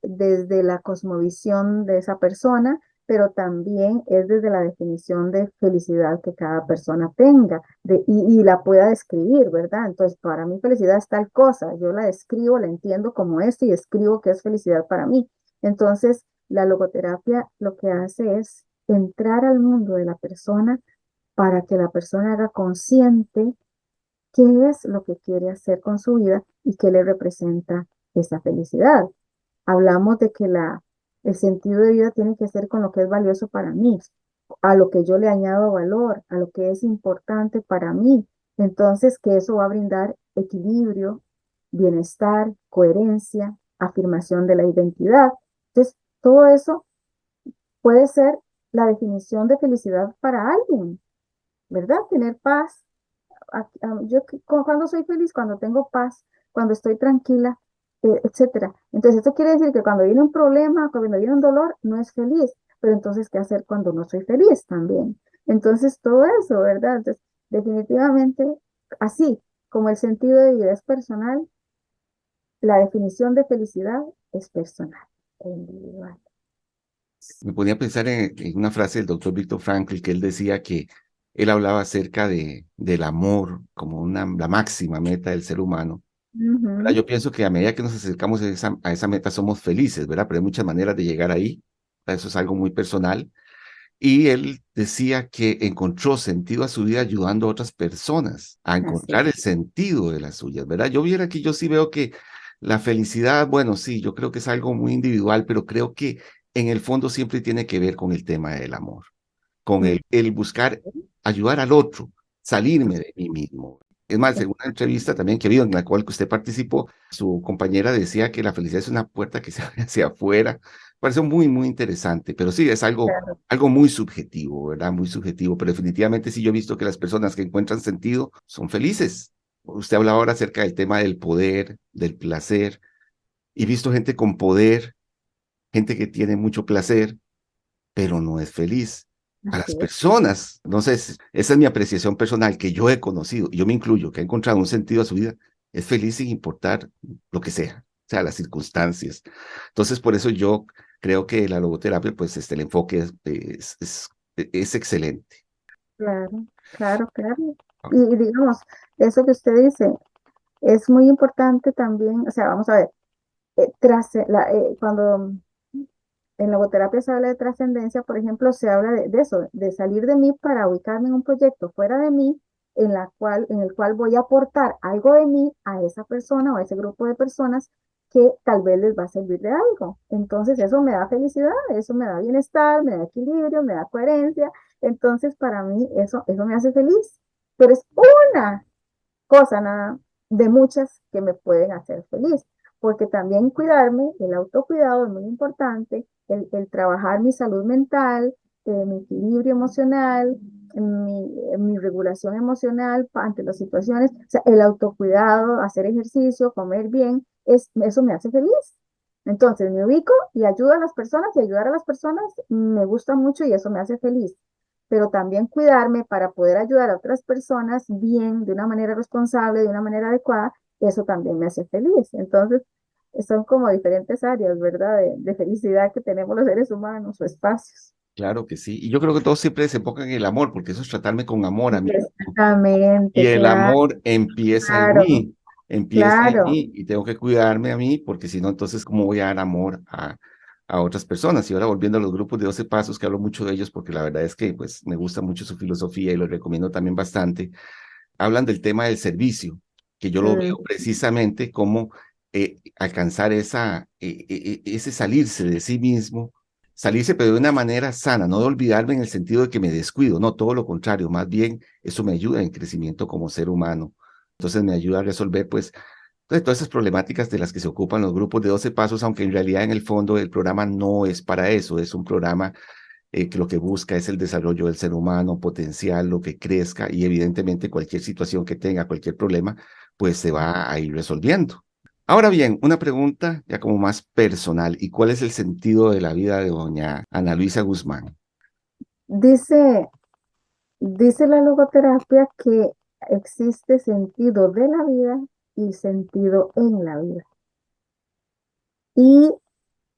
S2: desde la cosmovisión de esa persona, pero también es desde la definición de felicidad que cada persona tenga y la pueda describir, ¿verdad? Entonces, para mí felicidad es tal cosa, yo la describo, la entiendo como esto y escribo qué es felicidad para mí. Entonces, la logoterapia lo que hace es entrar al mundo de la persona para que la persona haga consciente qué es lo que quiere hacer con su vida y qué le representa esa felicidad. Hablamos de que el sentido de vida tiene que ser con lo que es valioso para mí, a lo que yo le añado valor, a lo que es importante para mí. Entonces, que eso va a brindar equilibrio, bienestar, coherencia, afirmación de la identidad. Entonces, todo eso puede ser la definición de felicidad para alguien, ¿verdad? Tener paz, cuando soy feliz, cuando tengo paz, cuando estoy tranquila, etcétera. Entonces, esto quiere decir que cuando viene un problema, cuando viene un dolor, no es feliz. Pero entonces, ¿qué hacer cuando no soy feliz también? Entonces, todo eso, ¿verdad? Entonces, definitivamente, así como el sentido de vida es personal, la definición de felicidad es personal e individual.
S1: Me ponía a pensar en una frase del doctor Viktor Frankl, que él decía que él hablaba acerca del amor como la máxima meta del ser humano. ¿Verdad?
S2: Ujú.
S1: Yo pienso que a medida que nos acercamos a esa meta somos felices, ¿verdad? Pero hay muchas maneras de llegar ahí. Eso es algo muy personal. Y él decía que encontró sentido a su vida ayudando a otras personas a
S2: Así
S1: encontrar
S2: es.
S1: el sentido de las suyas, ¿verdad? Yo viera que yo sí veo que la felicidad, bueno, sí, yo creo que es algo muy individual, pero creo que en el fondo siempre tiene que ver con el tema del amor, con
S2: Ujú.
S1: el buscar ayudar al otro, salirme de mí mismo. Es más, en una entrevista también que vi en la cual que usted participó, su compañera decía que la felicidad es una puerta que se abre hacia afuera. Parece muy, muy interesante, pero sí, es
S2: Claro.
S1: algo muy subjetivo, ¿verdad? Muy subjetivo, pero definitivamente sí yo he visto que las personas que encuentran sentido son felices. Usted hablaba ahora acerca del tema del poder, del placer, y he visto gente con poder, gente que tiene mucho placer, pero no es feliz. A
S2: Así
S1: las
S2: es.
S1: personas, no sé, esa es mi apreciación personal que yo he conocido, y yo me incluyo, que he encontrado un sentido a su vida, es feliz sin importar lo que sea las circunstancias. Entonces, por eso yo creo que la logoterapia, pues, el enfoque es excelente.
S2: Claro, claro, claro. Y digamos, eso que usted dice es muy importante también, o sea, vamos a ver, cuando en logoterapia se habla de trascendencia, por ejemplo, se habla de eso, de salir de mí para ubicarme en un proyecto fuera de mí, en el cual voy a aportar algo de mí a esa persona o a ese grupo de personas que tal vez les va a servir de algo. Entonces, eso me da felicidad, eso me da bienestar, me da equilibrio, me da coherencia. Entonces, para mí, eso me hace feliz. Pero es una cosa nada de muchas que me pueden hacer feliz, porque también cuidarme, el autocuidado es muy importante, el trabajar mi salud mental, mi equilibrio emocional, mi regulación emocional ante las situaciones, o sea, el autocuidado, hacer ejercicio, comer bien, eso me hace feliz. Entonces me ubico y ayudo a las personas y ayudar a las personas me gusta mucho y eso me hace feliz, pero también cuidarme para poder ayudar a otras personas bien, de una manera responsable, de una manera adecuada, eso también me hace feliz. Entonces, son como diferentes áreas, ¿verdad? De felicidad que tenemos los seres humanos o espacios.
S1: Claro que sí. Y yo creo que todos siempre se enfocan en el amor, porque eso es tratarme con amor a mí mismo. Y
S2: Exactamente,
S1: el
S2: claro,
S1: amor
S2: claro,
S1: empieza en
S2: claro,
S1: mí y tengo que cuidarme a mí, porque si no, entonces, ¿cómo voy a dar amor a a otras personas. Y ahora volviendo a los grupos de 12 pasos, que hablo mucho de ellos porque la verdad es que pues me gusta mucho su filosofía y lo recomiendo también bastante, hablan del tema del servicio, que yo lo
S2: Mm,
S1: veo precisamente como alcanzar ese salirse de sí mismo, salirse pero de una manera sana, no de olvidarme en el sentido de que me descuido, no, todo lo contrario, más bien eso me ayuda en crecimiento como ser humano. Entonces me ayuda a resolver pues todas esas problemáticas de las que se ocupan los grupos de 12 pasos, aunque en realidad en el fondo el programa no es para eso, es un programa que lo que busca es el desarrollo del ser humano, potencial, lo que crezca y evidentemente cualquier situación que tenga, cualquier problema, pues se va a ir resolviendo. Ahora bien, una pregunta ya como más personal, ¿y cuál es el sentido de la vida de doña Ana Luisa Guzmán?
S2: Dice, dice la logoterapia que existe sentido de la vida y sentido en la vida. Y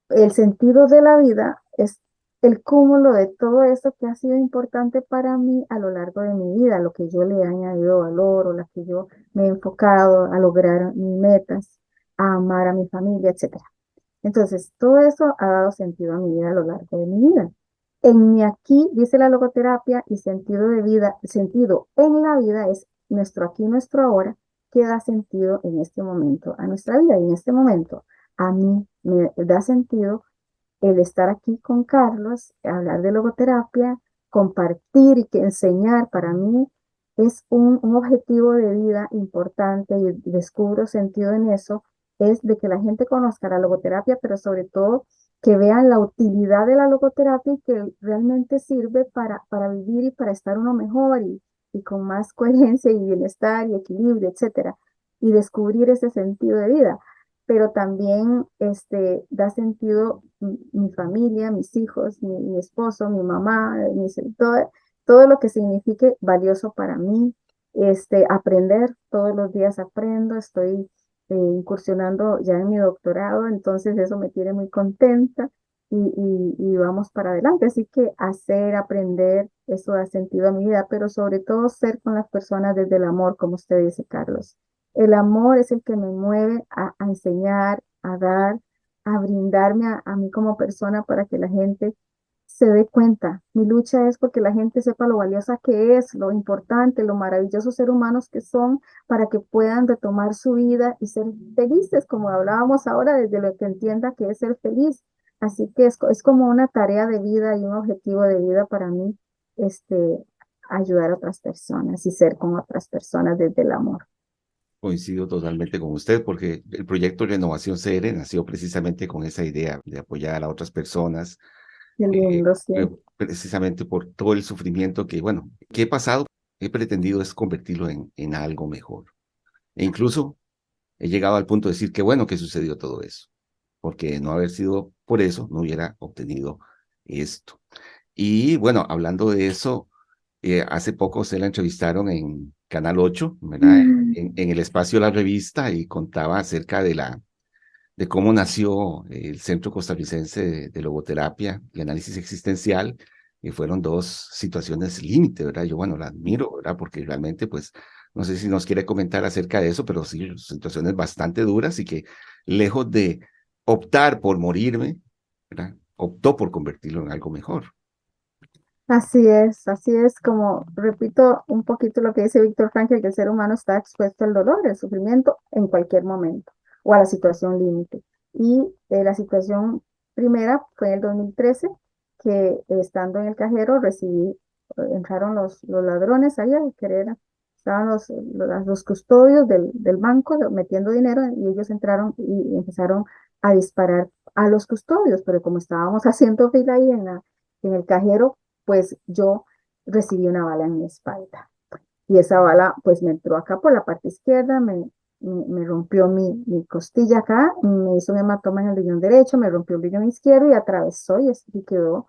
S2: el sentido de la vida es el cúmulo de todo eso que ha sido importante para mí a lo largo de mi vida, lo que yo le he añadido valor o la que yo me he enfocado a lograr mis metas, a amar a mi familia, etcétera. Entonces, todo eso ha dado sentido a mi vida a lo largo de mi vida. En mi aquí, dice la logoterapia, y sentido de vida, sentido en la vida es nuestro aquí, nuestro ahora, que da sentido en este momento a nuestra vida. Y en este momento, a mí me da sentido el estar aquí con Carlos, hablar de logoterapia, compartir y que enseñar para mí es un objetivo de vida importante y descubro sentido en eso, es de que la gente conozca la logoterapia, pero sobre todo que vean la utilidad de la logoterapia y que realmente sirve para vivir y para estar uno mejor y con más coherencia y bienestar y equilibrio, etcétera, y descubrir ese sentido de vida, pero también da sentido mi familia, mis hijos, mi esposo, mi mamá, todo lo que signifique valioso para mí. Aprender, todos los días aprendo, estoy incursionando ya en mi doctorado, entonces eso me tiene muy contenta y vamos para adelante. Así que hacer, aprender, eso da sentido a mi vida, pero sobre todo ser con las personas desde el amor, como usted dice, Carlos. El amor es el que me mueve a enseñar, a dar, a brindarme a mí como persona para que la gente se dé cuenta. Mi lucha es porque la gente sepa lo valiosa que es, lo importante, lo maravillosos seres humanos que son para que puedan retomar su vida y ser felices, como hablábamos ahora, desde lo que entienda que es ser feliz. Así que es como una tarea de vida y un objetivo de vida para mí, ayudar a otras personas y ser con otras personas desde el amor.
S1: Coincido totalmente con usted porque el proyecto Renovación CR nació precisamente con esa idea de apoyar a otras personas,
S2: Qué
S1: eh,
S2: lindo, sí.
S1: precisamente por todo el sufrimiento que, bueno, que he pasado, he pretendido es convertirlo en algo mejor. E incluso he llegado al punto de decir que bueno que sucedió todo eso, porque no haber sido por eso, no hubiera obtenido esto. Y bueno, hablando de eso, hace poco se la entrevistaron en Canal 8, ¿verdad?
S2: Mm.
S1: En el espacio de la revista y contaba acerca de cómo nació el Centro Costarricense de Logoterapia y Análisis Existencial, y fueron dos situaciones límite, ¿verdad? Yo, bueno, la admiro, ¿verdad? Porque realmente, pues, no sé si nos quiere comentar acerca de eso, pero sí, situaciones bastante duras y que lejos de optar por morirme, ¿verdad? Optó por convertirlo en algo mejor.
S2: Así es como, repito un poquito lo que dice Víctor Frankl, que el ser humano está expuesto al dolor, al sufrimiento en cualquier momento o a la situación límite. Y la situación primera fue en el 2013, que estando en el cajero entraron los ladrones allá, estaban los custodios del banco metiendo dinero y ellos entraron y empezaron a disparar a los custodios, pero como estábamos haciendo fila ahí en el cajero, pues yo recibí una bala en mi espalda. Y esa bala pues me entró acá por la parte izquierda, me rompió mi costilla acá, me hizo un hematoma en el riñón derecho, me rompió el riñón izquierdo y atravesó y quedó,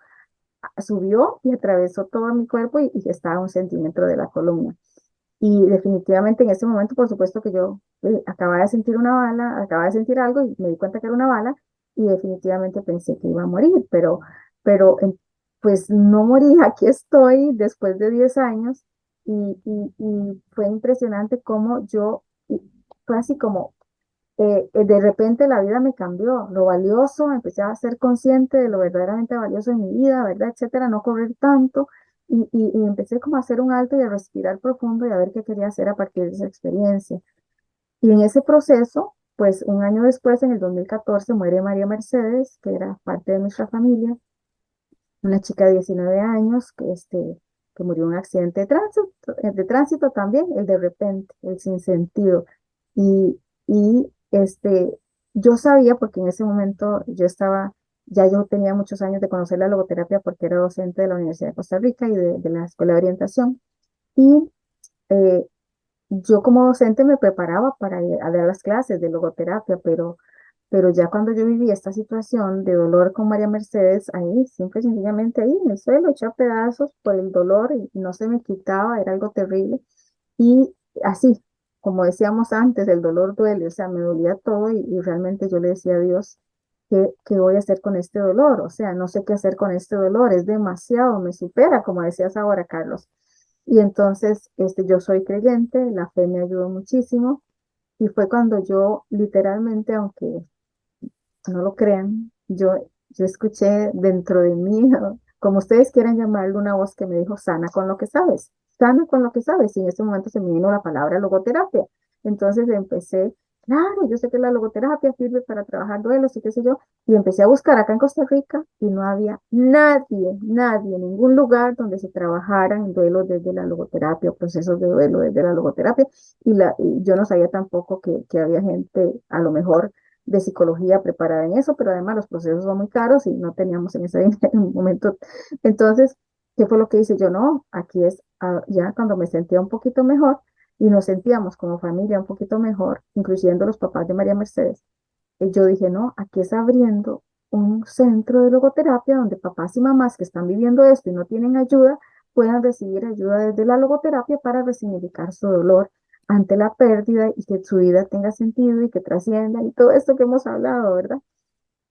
S2: subió y atravesó todo mi cuerpo y estaba a 1 centímetro de la columna. Y definitivamente en ese momento, por supuesto que yo acababa de sentir una bala, acababa de sentir algo y me di cuenta que era una bala y definitivamente pensé que iba a morir, pero pues no morí, aquí estoy después de 10 años y fue impresionante cómo fue así como de repente la vida me cambió, lo valioso, empecé a ser consciente de lo verdaderamente valioso en mi vida, ¿verdad? Etcétera, no correr tanto y empecé como a hacer un alto y a respirar profundo y a ver qué quería hacer a partir de esa experiencia. Y en ese proceso, pues un año después, en el 2014 muere María Mercedes, que era parte de nuestra familia, una chica de 19 años que murió en un accidente de tránsito también, el de repente, el sin sentido. Y, y yo sabía, porque en ese momento ya yo tenía muchos años de conocer la logoterapia porque era docente de la Universidad de Costa Rica y de la Escuela de Orientación. Y eh, yo como docente me preparaba para ir a dar las clases de logoterapia, pero ya cuando yo viví esta situación de dolor con María Mercedes, ahí, simple y sencillamente ahí en el suelo, hecha pedazos por el dolor y no se me quitaba, era algo terrible. Y así, como decíamos antes, el dolor duele, o sea, me dolía todo y realmente yo le decía a Dios, ¿qué voy a hacer con este dolor? O sea, no sé qué hacer con este dolor, es demasiado, me supera, como decías ahora, Carlos. Y entonces, yo soy creyente, la fe me ayudó muchísimo y fue cuando yo literalmente, aunque no lo crean, yo escuché dentro de mí, como ustedes quieran llamarlo, una voz que me dijo, sana con lo que sabes, sana con lo que sabes. Y en ese momento se me vino la palabra logoterapia. Entonces empecé, claro, yo sé que la logoterapia sirve para trabajar duelos y qué sé yo, y empecé a buscar acá en Costa Rica y no había nadie, ningún lugar donde se trabajaran duelos desde la logoterapia, procesos de duelo desde la logoterapia, y yo no sabía tampoco que había gente, a lo mejor de psicología preparada en eso, pero además los procesos son muy caros y no teníamos en ese momento. Entonces, ¿qué fue lo que hice yo? No, aquí es ya cuando me sentía un poquito mejor y nos sentíamos como familia un poquito mejor, incluyendo los papás de María Mercedes, yo dije, no, aquí es abriendo un centro de logoterapia donde papás y mamás que están viviendo esto y no tienen ayuda puedan recibir ayuda desde la logoterapia para resignificar su dolor ante la pérdida y que su vida tenga sentido y que trascienda y todo esto que hemos hablado, ¿verdad?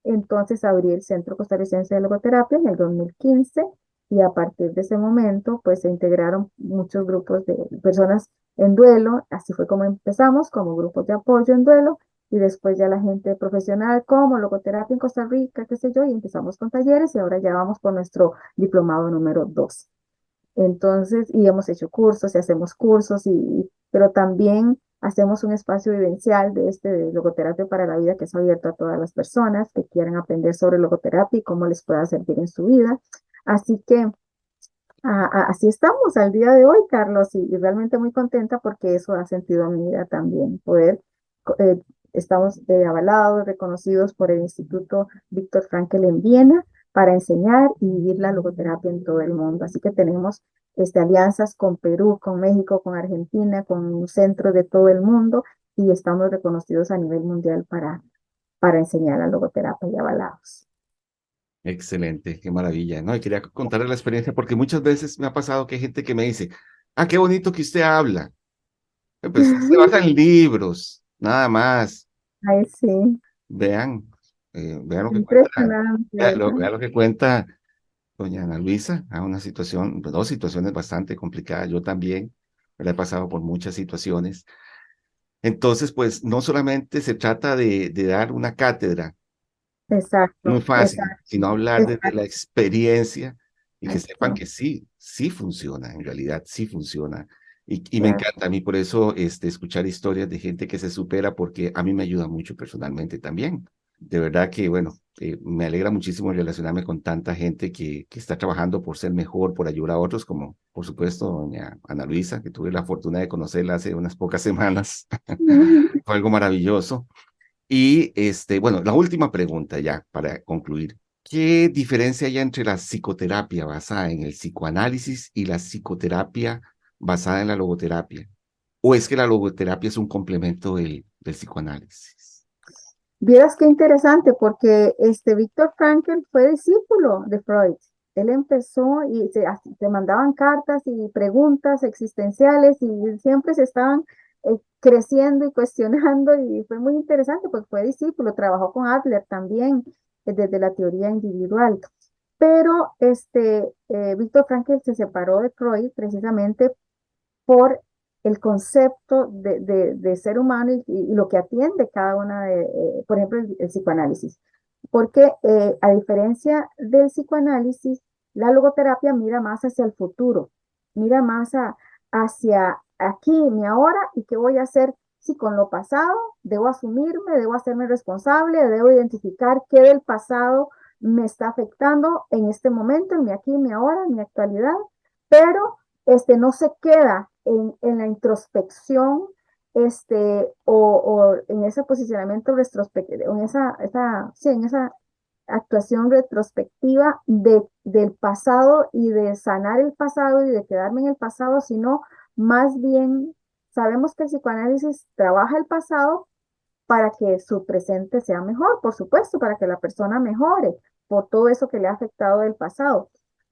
S2: Entonces abrí el Centro Costarricense de Logoterapia en el 2015 y a partir de ese momento pues se integraron muchos grupos de personas en duelo, así fue como empezamos, como grupos de apoyo en duelo y después ya la gente profesional como logoterapia en Costa Rica, qué sé yo, y empezamos con talleres y ahora ya vamos por nuestro diplomado número 2. Entonces, y hemos hecho cursos y hacemos cursos, pero también hacemos un espacio vivencial de logoterapia para la vida que es abierto a todas las personas que quieran aprender sobre logoterapia y cómo les pueda servir en su vida. Así que así estamos al día de hoy, Carlos, y realmente muy contenta porque eso ha sentido a mi vida también, eh, estamos avalados, reconocidos por el Instituto Víctor Frankl en Viena para enseñar y vivir la logoterapia en todo el mundo. Así que tenemos alianzas con Perú, con México, con Argentina, con centros de todo el mundo y estamos reconocidos a nivel mundial para enseñar la logoterapia y avalados.
S1: Excelente, qué maravilla. No, y quería contarle la experiencia porque muchas veces me ha pasado que hay gente que me dice, ah, qué bonito que usted habla. Pues se basa en libros, nada más.
S2: Ay, sí,
S1: Vean, vean lo que cuenta,
S2: impresionante, ¿verdad?
S1: vea lo que cuenta doña Ana Luisa, a una situación, dos situaciones bastante complicadas. Yo también he pasado por muchas situaciones. Entonces, pues no solamente se trata de dar una cátedra muy
S2: Exacto,
S1: fácil,
S2: exacto,
S1: sino hablar desde
S2: exacto.
S1: la experiencia y que sepan
S2: Exacto,
S1: que sí, sí funciona, en realidad sí funciona. Y me
S2: exacto.
S1: encanta a mí por eso escuchar historias de gente que se supera porque a mí me ayuda mucho personalmente también. De verdad que, bueno, me alegra muchísimo relacionarme con tanta gente que está trabajando por ser mejor, por ayudar a otros, como por supuesto doña Ana Luisa, que tuve la fortuna de conocerla hace unas pocas semanas. Fue algo maravilloso. Y bueno, la última pregunta ya para concluir. ¿Qué diferencia hay entre la psicoterapia basada en el psicoanálisis y la psicoterapia basada en la logoterapia? ¿O es que la logoterapia es un complemento del psicoanálisis?
S2: Vieras qué interesante, porque Víctor Frankl fue discípulo de Freud. Él empezó y se mandaban cartas y preguntas existenciales y siempre se estaban creciendo y cuestionando y fue muy interesante porque fue discípulo, trabajó con Adler también desde la teoría individual. Pero Víctor Frankl se separó de Freud precisamente el concepto de ser humano y lo que atiende cada una de, por ejemplo, el psicoanálisis. Porque a diferencia del psicoanálisis, la logoterapia mira más hacia el futuro, mira más hacia aquí, mi ahora, y qué voy a hacer si con lo pasado debo asumirme, debo hacerme responsable, debo identificar qué del pasado me está afectando en este momento, en mi aquí, mi ahora, en mi actualidad, pero no se queda en la introspección o en ese posicionamiento retrospectivo, sí, en esa actuación retrospectiva del pasado y de sanar el pasado y de quedarme en el pasado, sino más bien sabemos que el psicoanálisis trabaja el pasado para que su presente sea mejor, por supuesto, para que la persona mejore por todo eso que le ha afectado del pasado.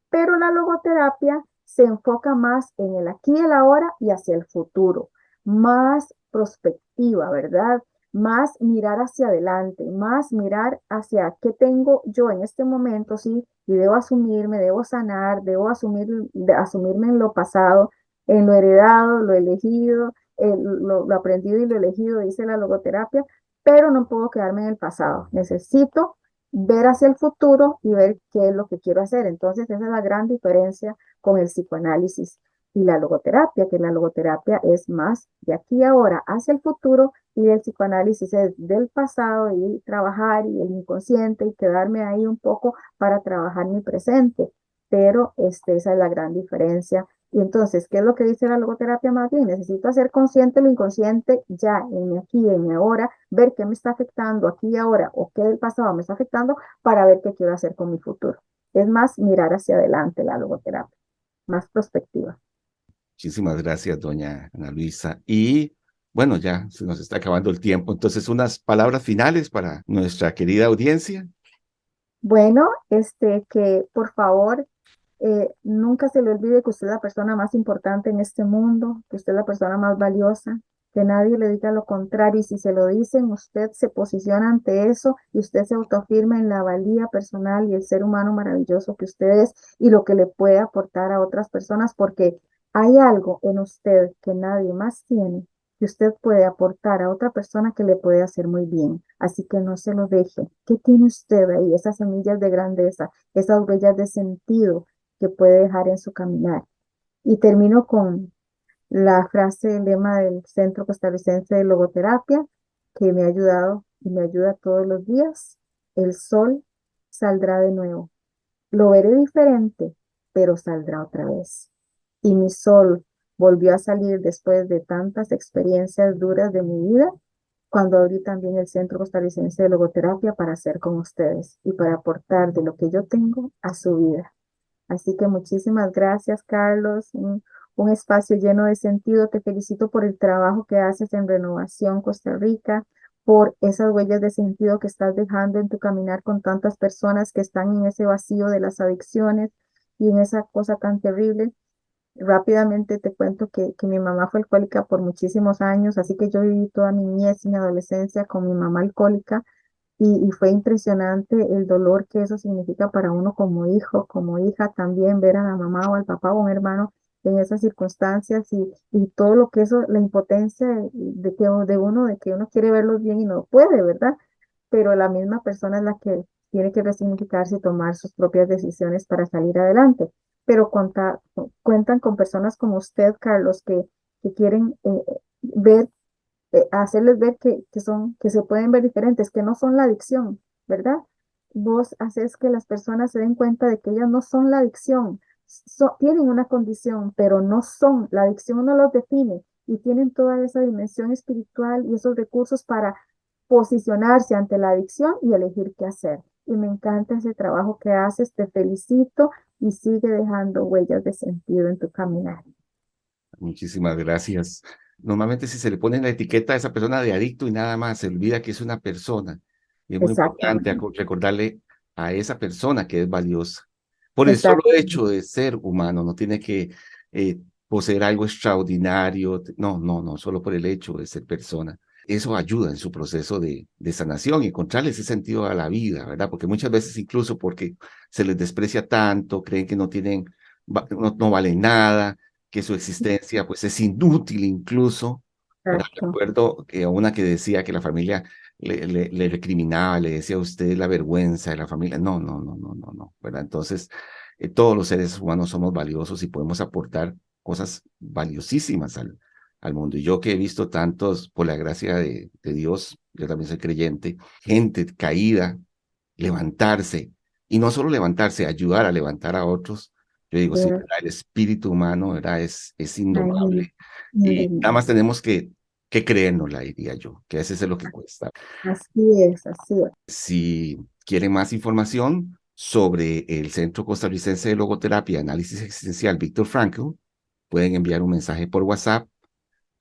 S2: Pero la logoterapia se enfoca más en el aquí y el ahora y hacia el futuro, más prospectiva, ¿verdad? Más mirar hacia adelante, más mirar hacia qué tengo yo en este momento, sí, y debo asumirme, debo sanar, debo asumirme en lo pasado, en lo heredado, lo elegido, lo aprendido y lo elegido, dice la logoterapia, pero no puedo quedarme en el pasado. Necesito ver hacia el futuro y ver qué es lo que quiero hacer. Entonces, esa es la gran diferencia con el psicoanálisis y la logoterapia, que la logoterapia es más de aquí y ahora hacia el futuro y el psicoanálisis es del pasado y trabajar y el inconsciente y quedarme ahí un poco para trabajar mi presente. Pero esa es la gran diferencia. Y entonces, ¿qué es lo que dice la logoterapia más bien? Necesito hacer consciente lo inconsciente ya, en mi aquí, en mi ahora, ver qué me está afectando aquí y ahora o qué del pasado me está afectando para ver qué quiero hacer con mi futuro. Es más mirar hacia adelante la logoterapia, más prospectiva.
S1: Muchísimas gracias, doña Ana Luisa. Y bueno, ya se nos está acabando el tiempo. Entonces, unas palabras finales para nuestra querida audiencia.
S2: Bueno, que por favor nunca se le olvide que usted es la persona más importante en este mundo, que usted es la persona más valiosa, que nadie le diga lo contrario y si se lo dicen, usted se posiciona ante eso y usted se autoafirma en la valía personal y el ser humano maravilloso que usted es y lo que le puede aportar a otras personas porque hay algo en usted que nadie más tiene que usted puede aportar a otra persona que le puede hacer muy bien. Así que no se lo deje. ¿Qué tiene usted ahí? Esas semillas de grandeza, esas huellas de sentido que puede dejar en su caminar. Y termino con la frase, el lema del Centro Costarricense de Logoterapia, que me ha ayudado y me ayuda todos los días. El sol saldrá de nuevo. Lo veré diferente, pero saldrá otra vez. Y mi sol volvió a salir después de tantas experiencias duras de mi vida, cuando abrí también el Centro Costarricense de Logoterapia para ser con ustedes y para aportar de lo que yo tengo a su vida. Así que muchísimas gracias, Carlos. Un espacio lleno de sentido. Te felicito por el trabajo que haces en Renovación Costa Rica, por esas huellas de sentido que estás dejando en tu caminar con tantas personas que están en ese vacío de las adicciones y en esa cosa tan terrible. Rápidamente te cuento que mi mamá fue alcohólica por muchísimos años, así que yo viví toda mi niñez y mi adolescencia con mi mamá alcohólica y fue impresionante el dolor que eso significa para uno como hijo, como hija, también ver a la mamá o al papá o un hermano en esas circunstancias y todo lo que eso, la impotencia de que uno quiere verlos bien y no puede, ¿verdad? Pero la misma persona es la que tiene que resignificarse y tomar sus propias decisiones para salir adelante. Pero cuentan con personas como usted, Carlos, que quieren ver hacerles ver que se pueden ver diferentes, que no son la adicción, ¿verdad? Vos haces que las personas se den cuenta de que ellas no son la adicción, tienen una condición, pero no son, la adicción no los define y tienen toda esa dimensión espiritual y esos recursos para posicionarse ante la adicción y elegir qué hacer. Y me encanta ese trabajo que haces, te felicito y sigue dejando huellas de sentido en tu caminar.
S1: Muchísimas gracias. Normalmente si se le pone la etiqueta a esa persona de adicto y nada más, se olvida que es una persona. Y es muy importante
S2: Exactamente,
S1: recordarle a esa persona que es valiosa. Por el solo
S2: exactamente.
S1: hecho de ser humano, no tiene que eh, poseer algo extraordinario. No, no, no, solo por el hecho de ser persona. Eso ayuda en su proceso de sanación y encontrarle ese sentido a la vida, ¿verdad? Porque muchas veces incluso porque se les desprecia tanto, creen que no tienen, no valen nada, que su existencia pues es inútil incluso, ¿verdad?
S2: exacto.
S1: Recuerdo que una que decía que la familia le recriminaba, le decía a usted la vergüenza de la familia. No, no, no, no, no, no, ¿verdad? Entonces, todos los seres humanos somos valiosos y podemos aportar cosas valiosísimas al mundo. Y yo que he visto tantos, por la gracia de Dios, yo también soy creyente, gente caída, levantarse, y no solo levantarse, ayudar a levantar a otros. Yo digo, sí,
S2: Es
S1: ¿verdad? El espíritu humano, ¿verdad? Es
S2: ahí,
S1: indomable. Y nada más
S2: indomable.
S1: tenemos que creérnosla, diría yo, que ese es lo que cuesta.
S2: Así es, así es.
S1: Si quieren más información sobre el Centro Costarricense de Logoterapia y Análisis Existencial Víctor Frankl, pueden enviar un mensaje por WhatsApp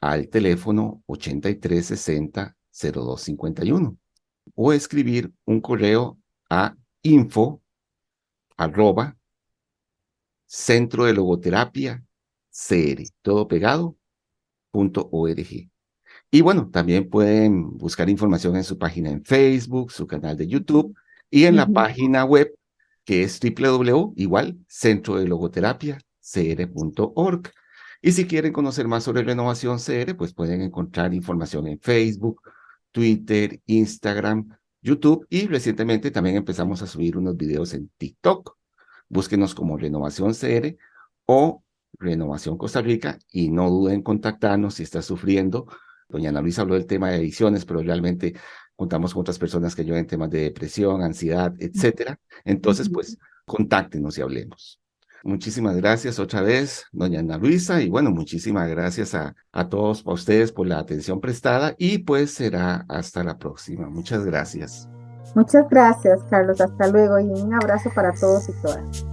S1: al teléfono 8360-0251 o escribir un correo a info arroba centro de logoterapia cr, todo pegado, .org. Y bueno, también pueden buscar información en su página en Facebook, su canal de YouTube y en la
S2: Ujú,
S1: página web que es www, igual, centro de logoterapia cr.org. Y si quieren conocer más sobre Renovación CR, pues pueden encontrar información en Facebook, Twitter, Instagram, YouTube y recientemente también empezamos a subir unos videos en TikTok. Búsquenos como Renovación CR o Renovación Costa Rica y no duden en contactarnos si está sufriendo. Doña Ana Luisa habló del tema de adicciones, pero realmente contamos con otras personas que llevan temas de depresión, ansiedad, etcétera. Entonces,
S2: ujú.
S1: pues, contáctenos y hablemos. Muchísimas gracias otra vez, doña Ana Luisa, y bueno, muchísimas gracias a todos, a ustedes por la atención prestada y pues será hasta la próxima. Muchas gracias.
S2: Muchas gracias, Carlos. Hasta luego y un abrazo para todos y todas.